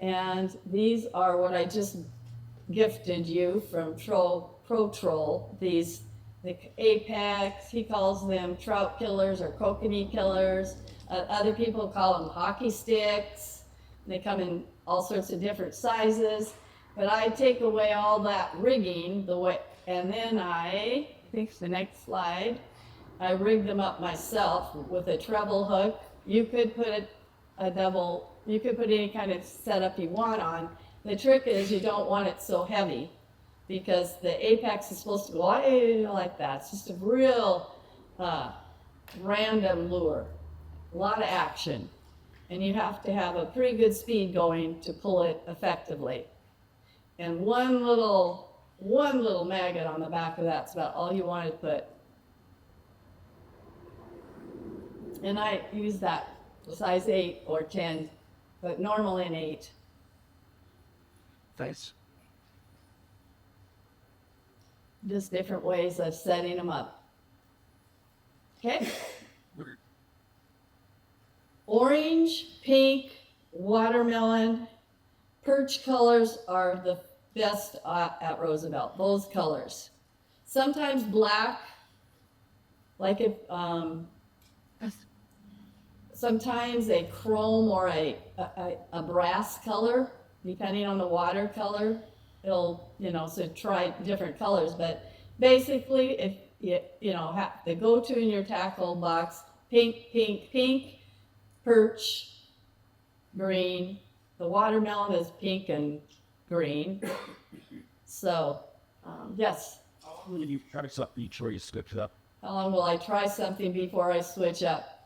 And these are what I just gifted you from Pro Troll. The Apex, he calls them trout killers or kokanee killers. Other people call them hockey sticks. They come in all sorts of different sizes. But I take away all that rigging, and then I think the next slide, I rig them up myself with a treble hook. You could put you could put any kind of setup you want on. The trick is you don't want it so heavy because the apex is supposed to go like that. It's just a real random lure, a lot of action. And you have to have a pretty good speed going to pull it effectively. And one little maggot on the back of that's about all you want to put. And I use that size 8 or 10, but normally an 8. Thanks. Just different ways of setting them up. Okay? Orange, pink, watermelon, perch colors are the best at Roosevelt, those colors. Sometimes black, like if, sometimes a chrome or a brass color, depending on the watercolor. It'll, so try different colors, but basically if you know, have the go-to in your tackle box, pink, pink, pink, perch, green. The watermelon is pink and green. So, yes. How long will you try something before you switch it up? How long will I try something before I switch up?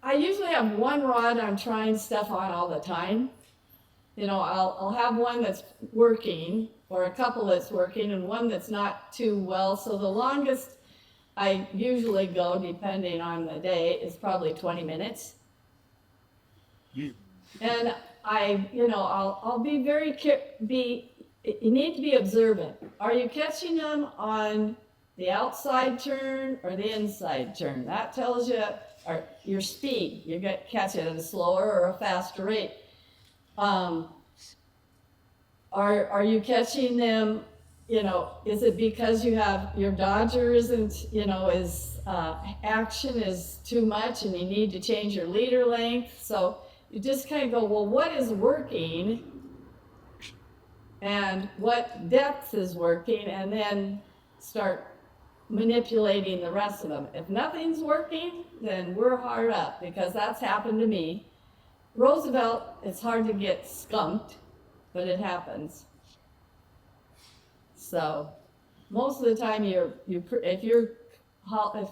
I usually have one rod I'm trying stuff on all the time. I'll have one that's working, or a couple that's working, and one that's not too well. So the longest I usually go, depending on the day, is probably 20 minutes. And I'll be you need to be observant. Are you catching them on the outside turn or the inside turn? That tells you your speed. You catch it at a slower or a faster rate. Are you catching them, is it because you have your dodger isn't, action is too much and you need to change your leader length? So you just kind of go, well, what is working and what depth is working, and then start manipulating the rest of them. If nothing's working, then we're hard up, because that's happened to me. Roosevelt, it's hard to get skunked, but it happens. So most of the time if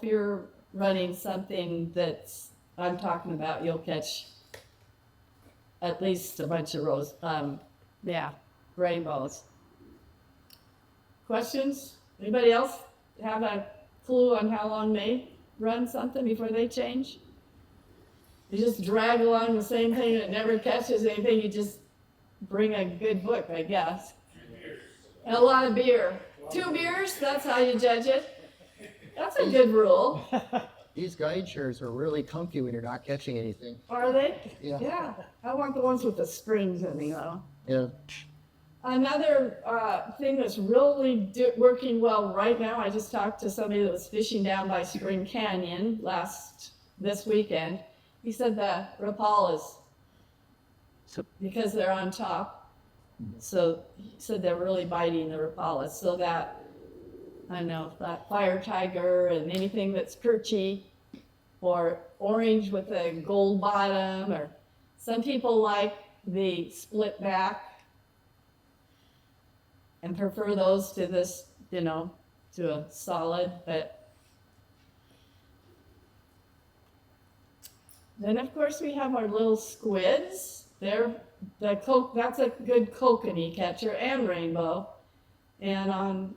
you're running something that's I'm talking about, you'll catch at least a bunch of rainbows. Questions? Anybody else have a clue on how long they run something before they change? You just drag along the same thing and it never catches anything. You just bring a good book, I guess. And a lot of beer. 2 beers, that's how you judge it. That's a good rule. These guide chairs are really comfy when you're not catching anything. Are they? Yeah. I want the ones with the springs in me, though. Yeah. Another thing that's really working well right now, I just talked to somebody that was fishing down by Spring Canyon this weekend. He said the rapalas, because they're on top, so he said they're really biting the rapalas. So that, I don't know, that fire tiger and anything that's perchy or orange with a gold bottom, or some people like the split back and prefer those to this, to a solid, but then of course we have our little squids. That's a good kokanee catcher and rainbow. And on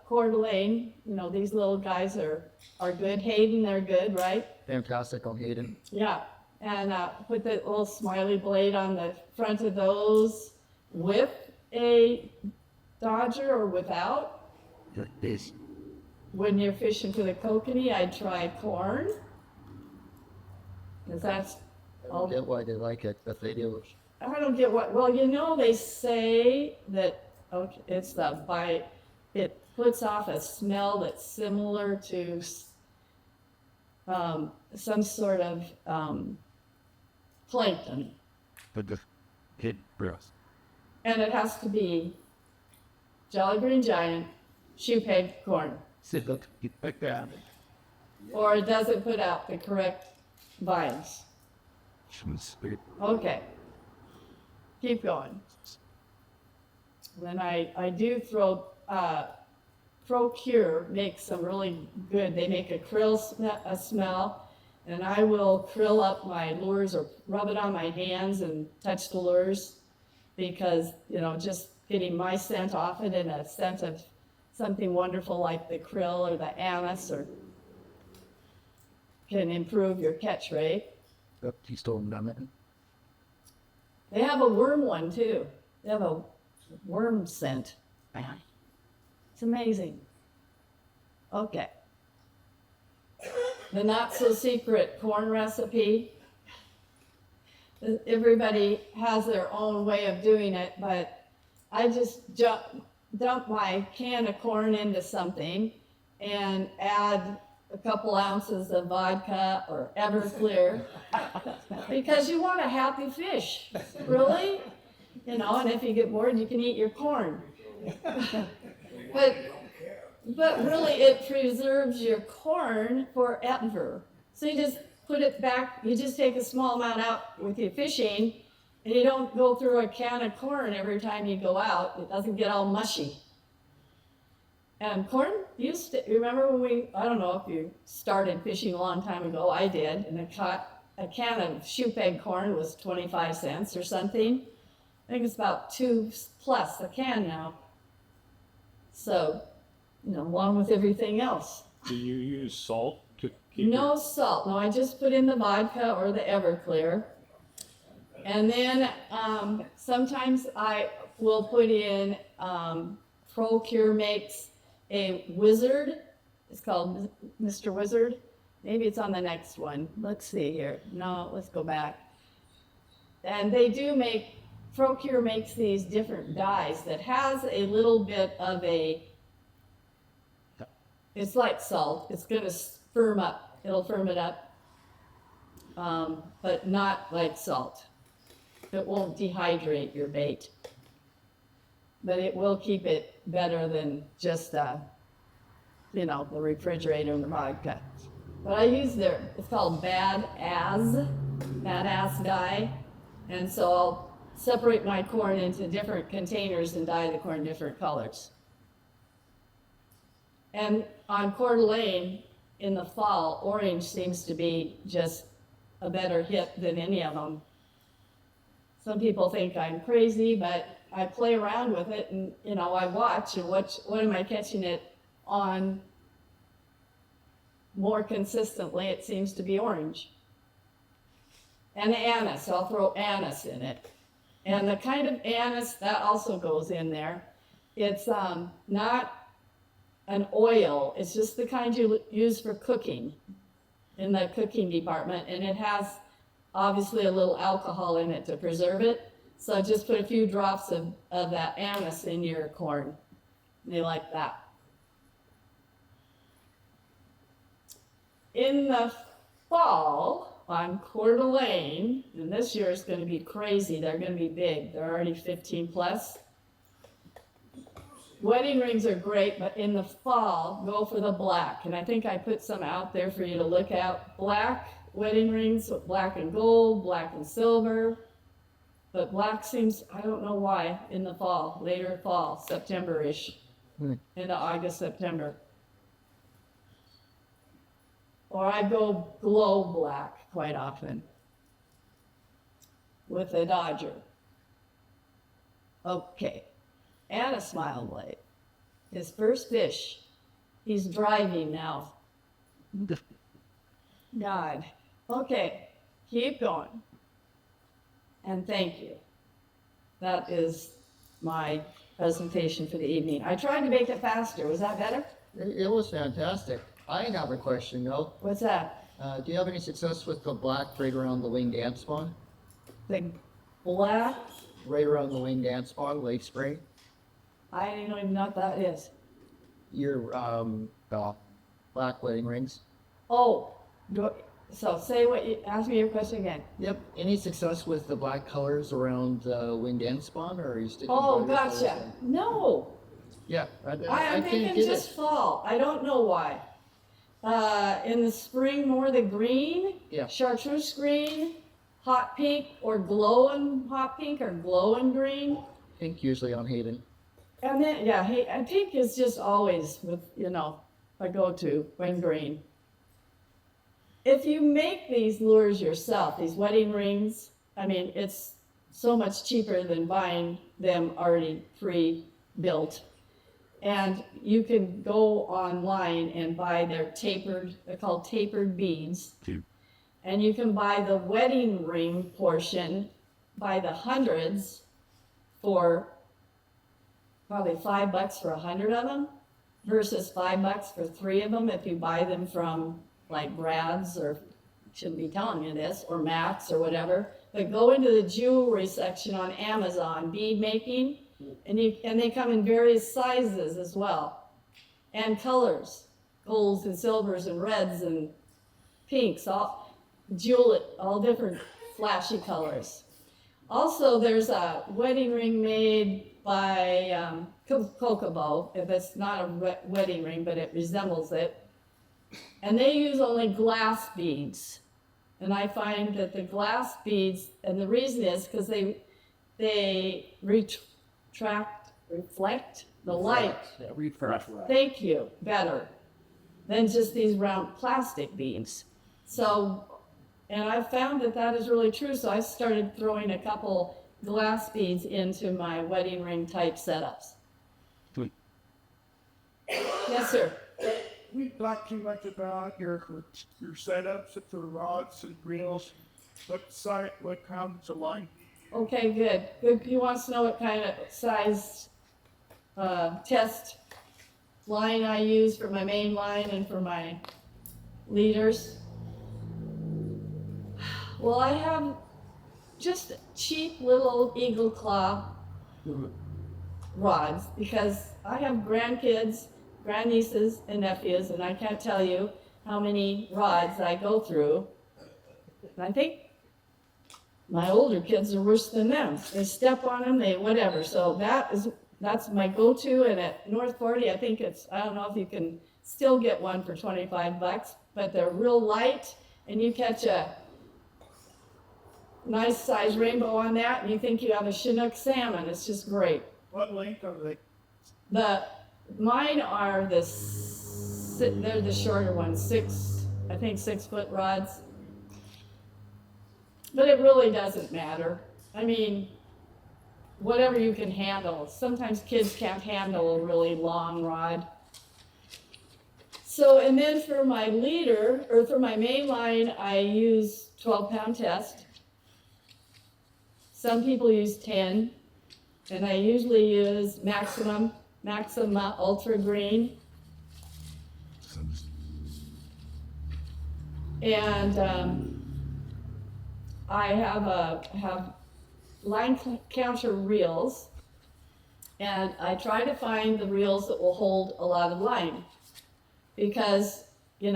Coeur d'Alene, these little guys are good. Hayden, they're good, right? Fantastic on Hayden. Yeah, and put the little smiley blade on the front of those with a dodger or without. This. When you're fishing for the kokanee, I'd try corn, because that's I don't get why they like it, but they do. I don't get what. Well, they say that it puts off a smell that's similar to some sort of plankton, But the hit breast. and it has to be Jolly Green Giant, shoe peg corn, Sit up, get back down. or it doesn't put out the correct vines. Okay, keep going. Then I do throw Procure makes some really good. They make a krill smell, and I will krill up my lures or rub it on my hands and touch the lures, because just getting my scent off it and a scent of something wonderful like the krill or the anise can improve your catch rate. He's still done it. They have a worm one too. They have a worm scent. It's amazing. Okay. The not so secret corn recipe. Everybody has their own way of doing it, but I just dump my can of corn into something and add a couple ounces of vodka or Everclear because you want a happy fish, really. You know, and if you get bored, you can eat your corn. but really, it preserves your corn forever. So you just put it back. You just take a small amount out with your fishing, and you don't go through a can of corn every time you go out. It doesn't get all mushy. And corn used to, remember when I don't know if you started fishing a long time ago, I did, and a can of shoe peg corn was 25 cents or something. I think it's about $2+ a can now. So, you know, along with everything else. Do you use salt to keep No salt. No, I just put in the vodka or the Everclear. And then sometimes I will put in, ProCure makes a Wizard. It's called Mr. Wizard. Maybe it's on the next one. Let's see here. No, let's go back. And they do make, ProCure makes these different dyes that has a little bit of a, it's like salt. It's going to firm up. It'll firm it up, but not like salt. It won't dehydrate your bait, but it will keep it better than just, you know, the refrigerator and the vodka. But I use it's called Badass dye, and so I'll separate my corn into different containers and dye the corn different colors. And on Coeur d'Alene, in the fall, orange seems to be just a better hit than any of them. Some people think I'm crazy, but I play around with it, and you know, I watch and what am I catching it on more consistently? It seems to be orange. And anise, I'll throw anise in it. And the kind of anise that also goes in there, it's not an oil, it's just the kind you use for cooking in the cooking department, and it has obviously a little alcohol in it to preserve it. So just put a few drops of that anise in your corn. They like that. In the fall, on Coeur d'Alene, and this year is going to be crazy, they're going to be big. They're already 15+. Wedding rings are great, but in the fall, go for the black. And I think I put some out there for you to look at. Black wedding rings, black and gold, black and silver. But black seems, I don't know why, in the fall, later fall, September-ish, into August, September. Or I go glow black quite often with a Dodger. Okay, and a smile blade. His first fish. He's driving now. God. Okay, keep going. And thank you. That is my presentation for the evening. I tried to make it faster. Was that better? It was fantastic. I have a question though. What's that? Do you have any success with the black right around the winged ant spawn? The black? Right around the winged ant spawn, late spring? I don't even know what that is. Your black wedding rings? Oh, so say what you, ask me your question again. Yep. Any success with the black colors around the winged ant spawn, or are you sticking Oh, by your colors gotcha. then? No, Yeah. I'm can't thinking get just it. fall. I don't know why. In the spring, more the green, Yeah. chartreuse green, hot pink, or glowing hot pink, or glowing green. Pink usually on Hayden. And then, yeah, hey, and pink is just always with, you know, a go-to when green. If you make these lures yourself, these wedding rings, I mean, it's so much cheaper than buying them already pre-built. And you can go online and buy their tapered, they're called tapered beads. And you can buy the wedding ring portion by the hundreds for probably $5 for 100 of them versus $5 for 3 of them if you buy them from like Brad's, or shouldn't be telling you this, or Max or whatever. But go into the jewelry section on Amazon, bead making, and they come in various sizes as well, and colors. golds and silvers and reds and pinks, all different flashy colors. Also, there's a wedding ring made by Kokomo. If it's not a wedding ring, but it resembles it. And they use only glass beads. And I find that the glass beads, and the reason is because they reflect the light. Thank you, better than just these round plastic beads. So, and I found that that is really true. So I started throwing a couple glass beads into my wedding ring type setups. Sweet. Yes, sir. We talked too much about your setups for rods and reels. What counts a line? Okay, good. He wants to know what kind of size test line I use for my main line and for my leaders. Well, I have just cheap little eagle claw rods because I have grandkids, grandnieces, and nephews, and I can't tell you how many rods I go through. And I think my older kids are worse than them. They step on them, they whatever. So that's my go-to. And at North 40, I think I don't know if you can still get one for $25, but they're real light, and you catch a nice size rainbow on that, and you think you have a Chinook salmon. It's just great. What length are they? Mine are they're the shorter ones, 6 foot rods. But it really doesn't matter. I mean, whatever you can handle. Sometimes kids can't handle a really long rod. So, and then for my leader, or for my main line, I use 12-pound test. Some people use 10, and I usually use Maxima Ultra Green. And I have line counter reels, and I try to find the reels that will hold a lot of line, because you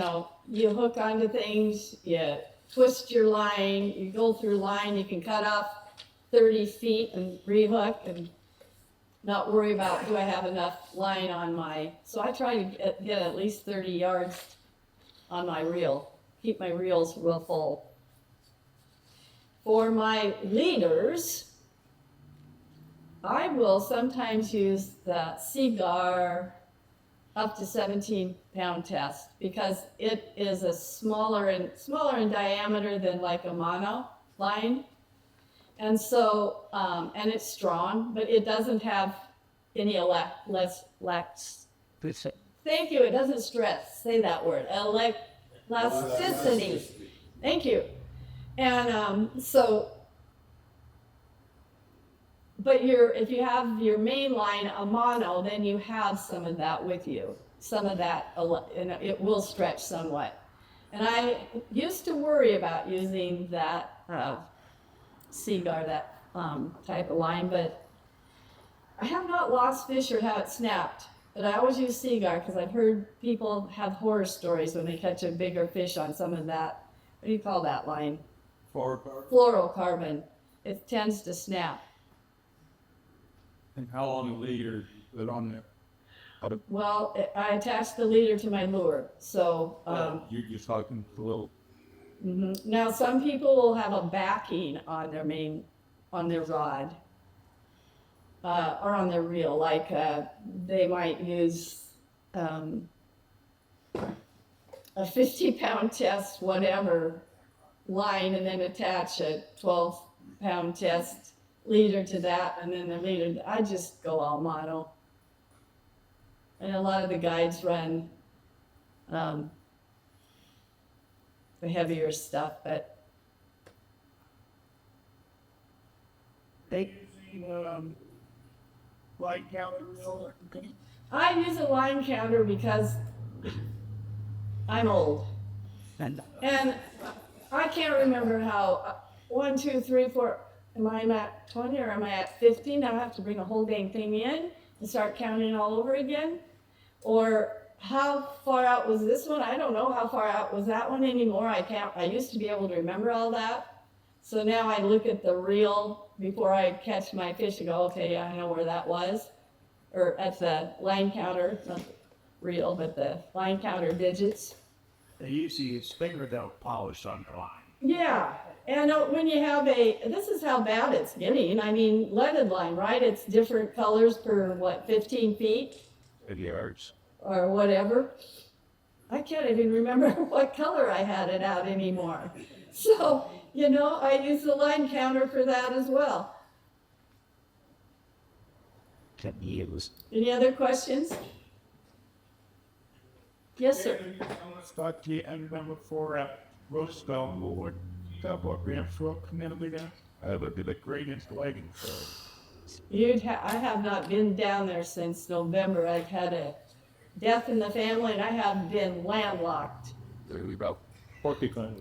hook onto things, you twist your line, you go through line, you can cut off 30 feet and rehook and not worry about, do I have enough line on so I try to get at least 30 yards on my reel, keep my reels real full. For my leaders, I will sometimes use the Cigar up to 17-pound test because it is a smaller in diameter than like a mono line. And so, and it's strong, but it doesn't have any thank you, it doesn't stress, say that word, elasticity. Thank you. And but if you have your main line a mono, then you have some of that with you. Some of that, and it will stretch somewhat. And I used to worry about using that Cigar, that type of line, but I have not lost fish or have it snapped. But I always use Cigar because I've heard people have horror stories when they catch a bigger fish on some of that. What do you call that line? Fluorocarbon. It tends to snap. And how long a leader is it on there? Well, I attach the leader to my lure, so. You're just talking a little. Mm-hmm. Now, some people will have a backing on their rod, or on their reel, like they might use a 50-pound test, whatever, line, and then attach a 12-pound test leader to that, and then the leader. I just go all mono. And a lot of the guides run the heavier stuff, but They using line counter reel. I use a line counter because I'm old. And I can't remember how, 1, 2, 3, 4, am I at 20 or am I at 50? Now I have to bring the whole dang thing in and start counting all over again? Or how far out was this one? I don't know how far out was that one anymore. I used to be able to remember all that. So now I look at the reel before I catch my fish and go, okay, yeah, I know where that was. Or at the line counter, not the reel, but the line counter digits. They usually use fingered out polish on the line. Yeah, and when you have this is how bad it's getting. I mean, leaded line, right? It's different colors per, 15 feet? Yards. Or whatever. I can't even remember what color I had it out anymore. So, I use the line counter for that as well. 10 years. Any other questions? Yes, sir. Start the end number 4 at Roosevelt Board. Double Grand Fork Community. That would be the greatest lighting show. I have not been down there since November. I've had a death in the family, and I have been landlocked. There we go. Porcupine.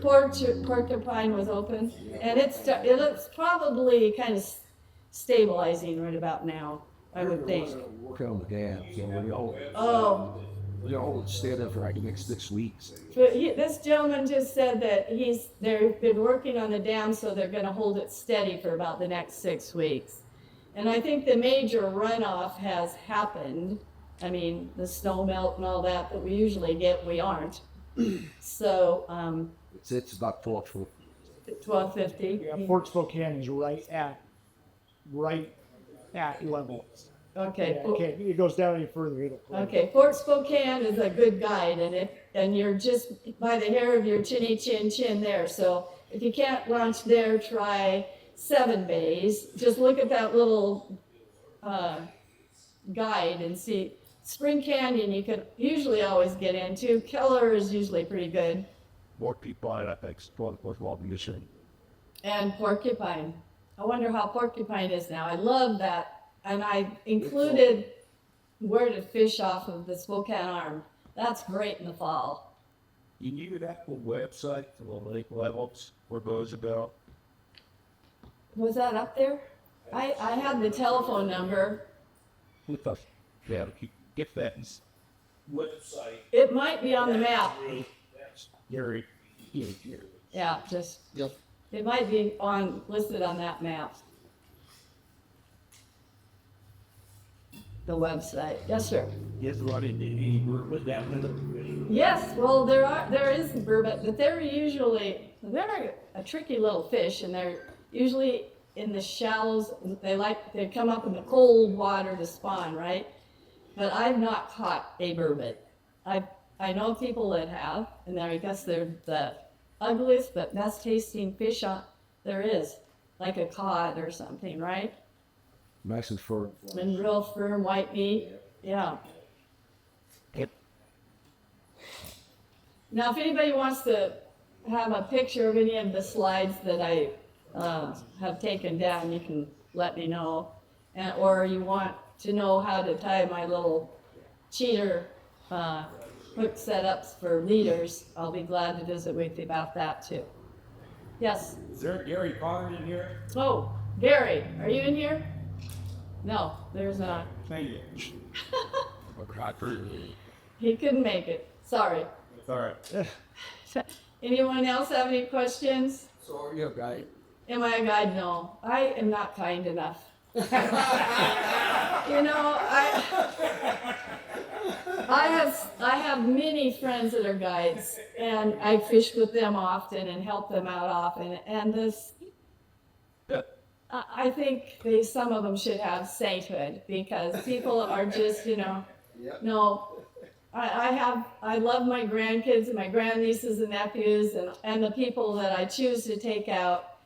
Porcupine was open, and it's probably kind of stabilizing right about now, I would think. Work on the dam, so Oh, we all stay there for like the next 6 weeks. but this gentleman just said that they've been working on the dam, so they're going to hold it steady for about the next 6 weeks. And I think the major runoff has happened. I mean, the snow melt and all that we usually get, we aren't. So, It's about 12. 1250. Yeah, Fort Spokane is right at level. Okay. Yeah, it goes down any further. It'll close. Okay, Fort Spokane is a good guide, and you're just by the hair of your chinny chin there. So if you can't launch there, try 7 Bays. Just look at that little guide and see. Spring Canyon you can usually always get into. Keller is usually pretty good. More people on that explore with all the mission. And Porcupine. I wonder how Porcupine is now. I love that. And I included where to fish off of the Spokane Arm. That's great in the fall. You need an actual website for the lake levels for Roosevelt. Was that up there? I had the telephone number. With us. Yeah, you get that website. It might be on the map. That's Gary. Here. Yeah, just Yep. it might be listed on that map. The website. Yes, sir. Yes, what it is. With that one. Yes, well there is burbot, but they're a tricky little fish, and they're usually in the shallows. They come up in the cold water to spawn, right? But I've not caught a burbot. I know people that have, and I guess they're the ugliest but best tasting fish there is, like a cod or something, right? Nice and firm. And real firm white meat, yeah. Yep. Now, if anybody wants to have a picture of any of the slides that I have taken down, you can let me know. Or you want to know how to tie my little cheater hook setups for leaders, I'll be glad to visit with you about that too. Yes? Is there Gary Potter in here? Oh, Gary, are you in here? No, there's not. Thank you. He couldn't make it. Sorry. It's all right. Anyone else have any questions? So are you a guy? Am I a guide? No, I am not kind enough. I have many friends that are guides, and I fish with them often and help them out often. And I think some of them should have sainthood, because people are just, no. I love my grandkids and my grandnieces and nephews and the people that I choose to take out,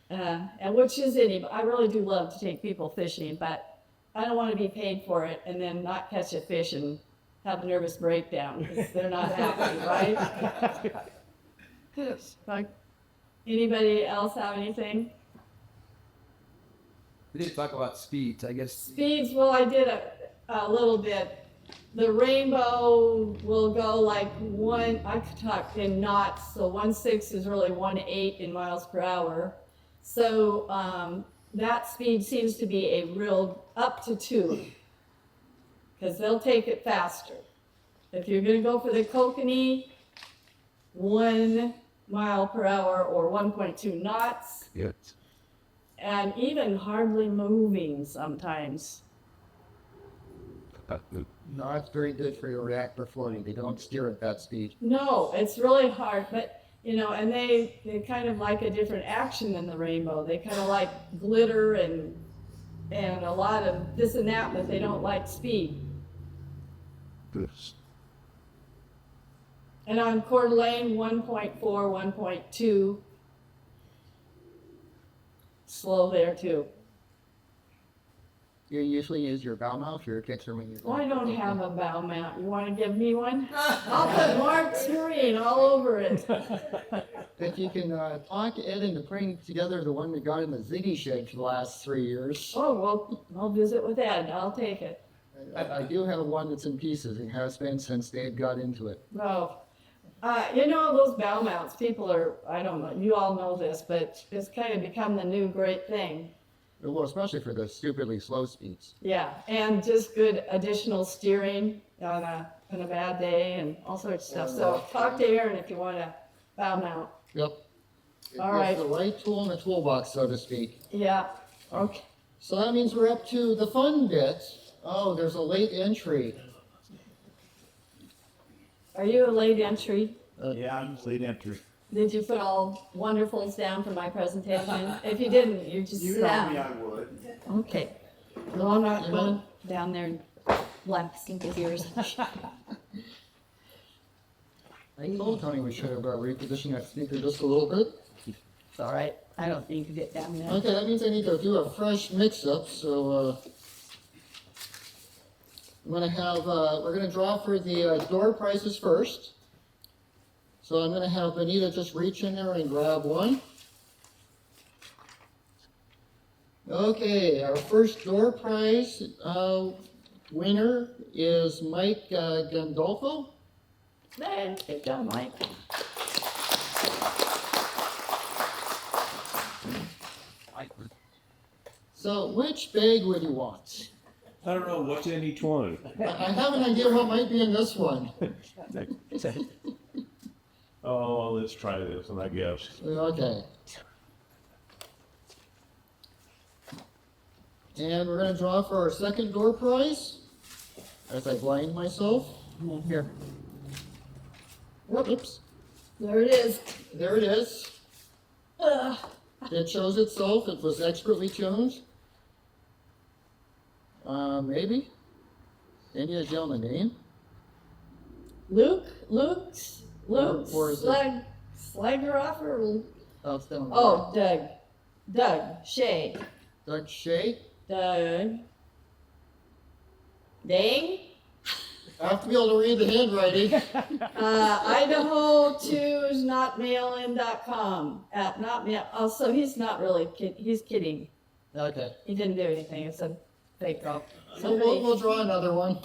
and which is I really do love to take people fishing, but I don't want to be paid for it and then not catch a fish and have a nervous breakdown because they're not happy, right? Anybody else have anything? We didn't talk about speeds, I guess. Speeds, well, I did a little bit. The rainbow will go like I could talk in knots, so 1.6 is really 1.8 in miles per hour. So that speed seems to be a real up to 2. because they'll take it faster. If you're gonna go for the kokanee, 1 mile per hour or 1.2 knots, Yes. and even hardly moving sometimes. No, it's very good for your reactor floating. They don't steer at that speed. No, it's really hard, but you know, and they kind of like a different action than the rainbow. They kind of like glitter and a lot of this and that, but they don't like speed. And on Coeur d'Alene, 1.4, 1.2, slow there too. You usually use your bow mount or your kicker when you Oh, I don't have a bow mount. You want to give me one? I'll put Mark's screen all over it. If you can talk Ed into putting together the one we got in the Ziggy shed for the last 3 years. Oh, well, I'll visit with Ed. I'll take it. I do have one that's in pieces and has been since Dave got into it. Well, you know, those bow mounts, people are, I don't know, you all know this, but it's kind of become the new great thing. Well, especially for the stupidly slow speeds. Yeah, and just good additional steering on a bad day and all sorts of stuff. So talk to Aaron if you want a bow mount. Yep. All right. It's the right tool in the toolbox, so to speak. Yeah, okay. So that means we're up to the fun bit. Oh, there's a late entry. Are you a late entry? Yeah, I'm late entry. Did you put all wonderfuls down for my presentation? If you didn't, you just sit down. I would. Okay. Well, I'm not going down there and blasting his ears. I told Tony we should have repositioned that speaker just a little bit. It's all right. I don't need to get down there. Okay, that means I need to do a fresh mix-up, so I'm gonna have, we're gonna draw for the door prizes first. So I'm gonna have Benita just reach in there and grab one. Okay, our first door prize winner is Mike Gandolfo. There, good job, Mike. So which bag would you want? I don't know what's in each one. I have an idea what might be in this one. Oh, let's try this one, I guess. Okay. And we're gonna draw for our second door prize. As I blind myself. Here. Whoops. There it is. There it is. Ugh. It shows itself. It was expertly tuned. Maybe. Any idea on the name? Luke's Or is it- Slageroff or Oh, it's down there. oh, Doug Shea. Doug Shea. Doug. Dang. I have to be able to read the handwriting. Idaho 2's notmailin.com at notmail. Oh, so he's not really he's kidding. Okay. He didn't do anything. It's a fake girl. So we'll draw another one.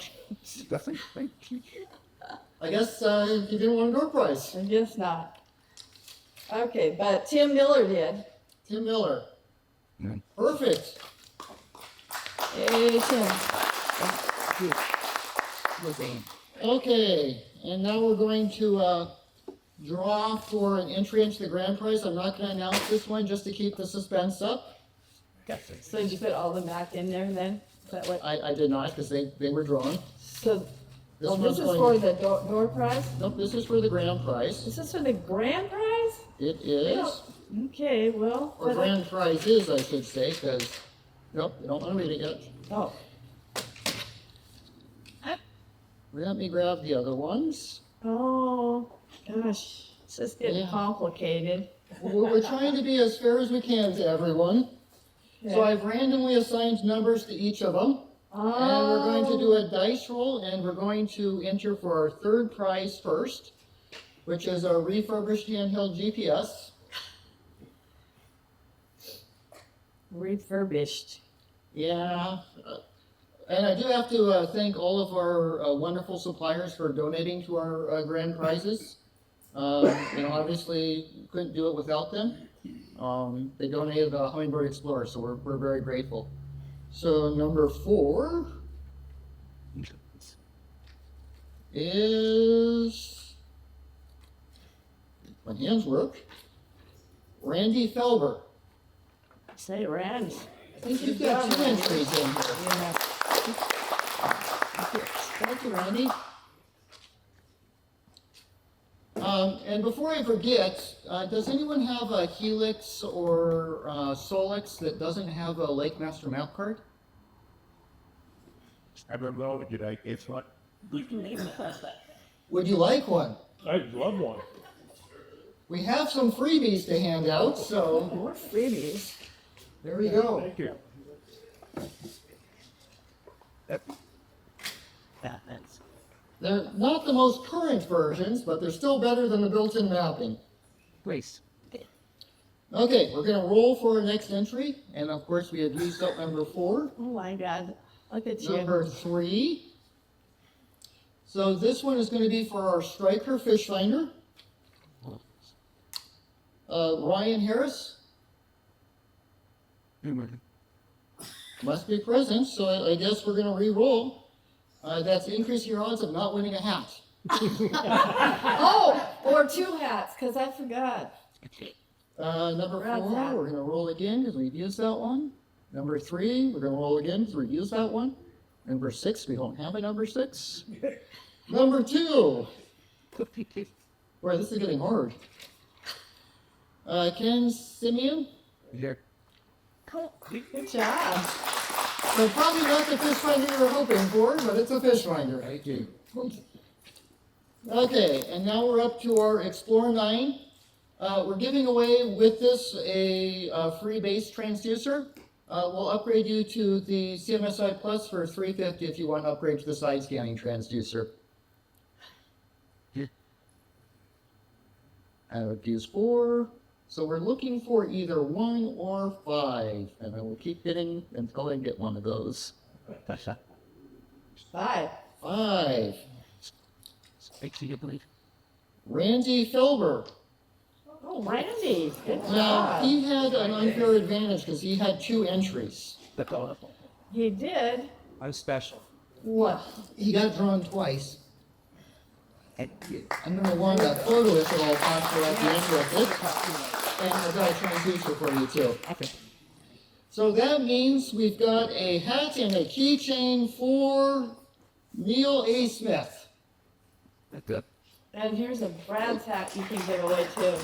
I guess you didn't want a door prize. I guess not. Okay, but Tim Miller did. Tim Miller. Yeah. Perfect. Hey, Tim. Okay, and now we're going to draw for an entry into the grand prize. I'm not going to announce this one just to keep the suspense up. So did you put all them back in there then? Is that what? I did not because they were drawn. So This oh, one's this is going- for the door prize? Nope, this is for the grand prize. This is for the grand prize? It is, Okay, well. or but grand prize is, I should say, because, nope, you don't want to read it yet. oh, Let me grab the other ones. oh, gosh, it's just getting Yeah. complicated. We're trying to be as fair as we can to everyone. So I've randomly assigned numbers to each of them. And we're going to do a dice roll, and we're going to enter for our third prize first, which is a refurbished handheld GPS. Refurbished. Yeah. And I do have to thank all of our wonderful suppliers for donating to our grand prizes. Obviously couldn't do it without them. They donated the Hummingbird Explorer, so we're very grateful. So number 4 is, my hands work, Randy Felber. Say, Rand. I think you've got 2 entries in here. Yeah. Thank you, Randy. And before I forget, does anyone have a Helix or Solix that doesn't have a Lake Master map card? I don't know, did I get one? Would you like one? I'd love one. We have some freebies to hand out, so More freebies. there we go. Thank you. That's They're not the most current versions, but they're still better than the built-in mapping. Please. Okay, we're gonna roll for our next entry, and of course we have used up number 4. oh my God. Look at you. Number 3. So this one is gonna be for our striker fish finder. Ryan Harris must be present, so I guess we're gonna re-roll. That's increasing your odds of not winning a hat. Oh, or 2 hats, because I forgot. Number 4, Round hat. we're gonna roll again because we've used that one. Number 3, we're gonna roll again because we've used that one. Number 6, we don't have a number 6. Number 2. Boy, this is getting hard. Ken Simeon. Here. Good job. So probably not the fish finder you were hoping for, but it's a fish finder. Thank you. Okay, and now we're up to our Explore 9. We're giving away with this a free base transducer. We'll upgrade you to the CMSI Plus for $350 if you want to upgrade to the side scanning transducer. Here. Use 4. So we're looking for either 1 or 5, and I will keep hitting until I get one of those. 5. 5. Thank you, please. Randy Felber. Oh, Randy. Good Now, job. he had an unfair advantage because he had 2 entries. He did. I'm special. What? He got drawn twice. And I'm going to want a photo if at all possible at the end of this. And I've got a transducer for you too. okay. So that means we've got a hat and a keychain for Neil A. Smith. That's good. And here's a Brad's hat you can give away too.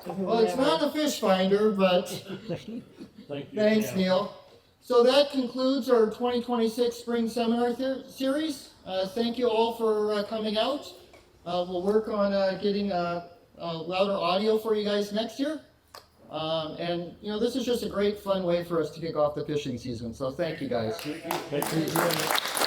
Well, it's not a fish finder, but Thank you. thanks, Neil. So that concludes our 2026 Spring Seminar Series. Thank you all for coming out. We'll work on getting louder audio for you guys next year. And, you know, this is just a great, fun way for us to kick off the fishing season. So thank you, guys. Thank you.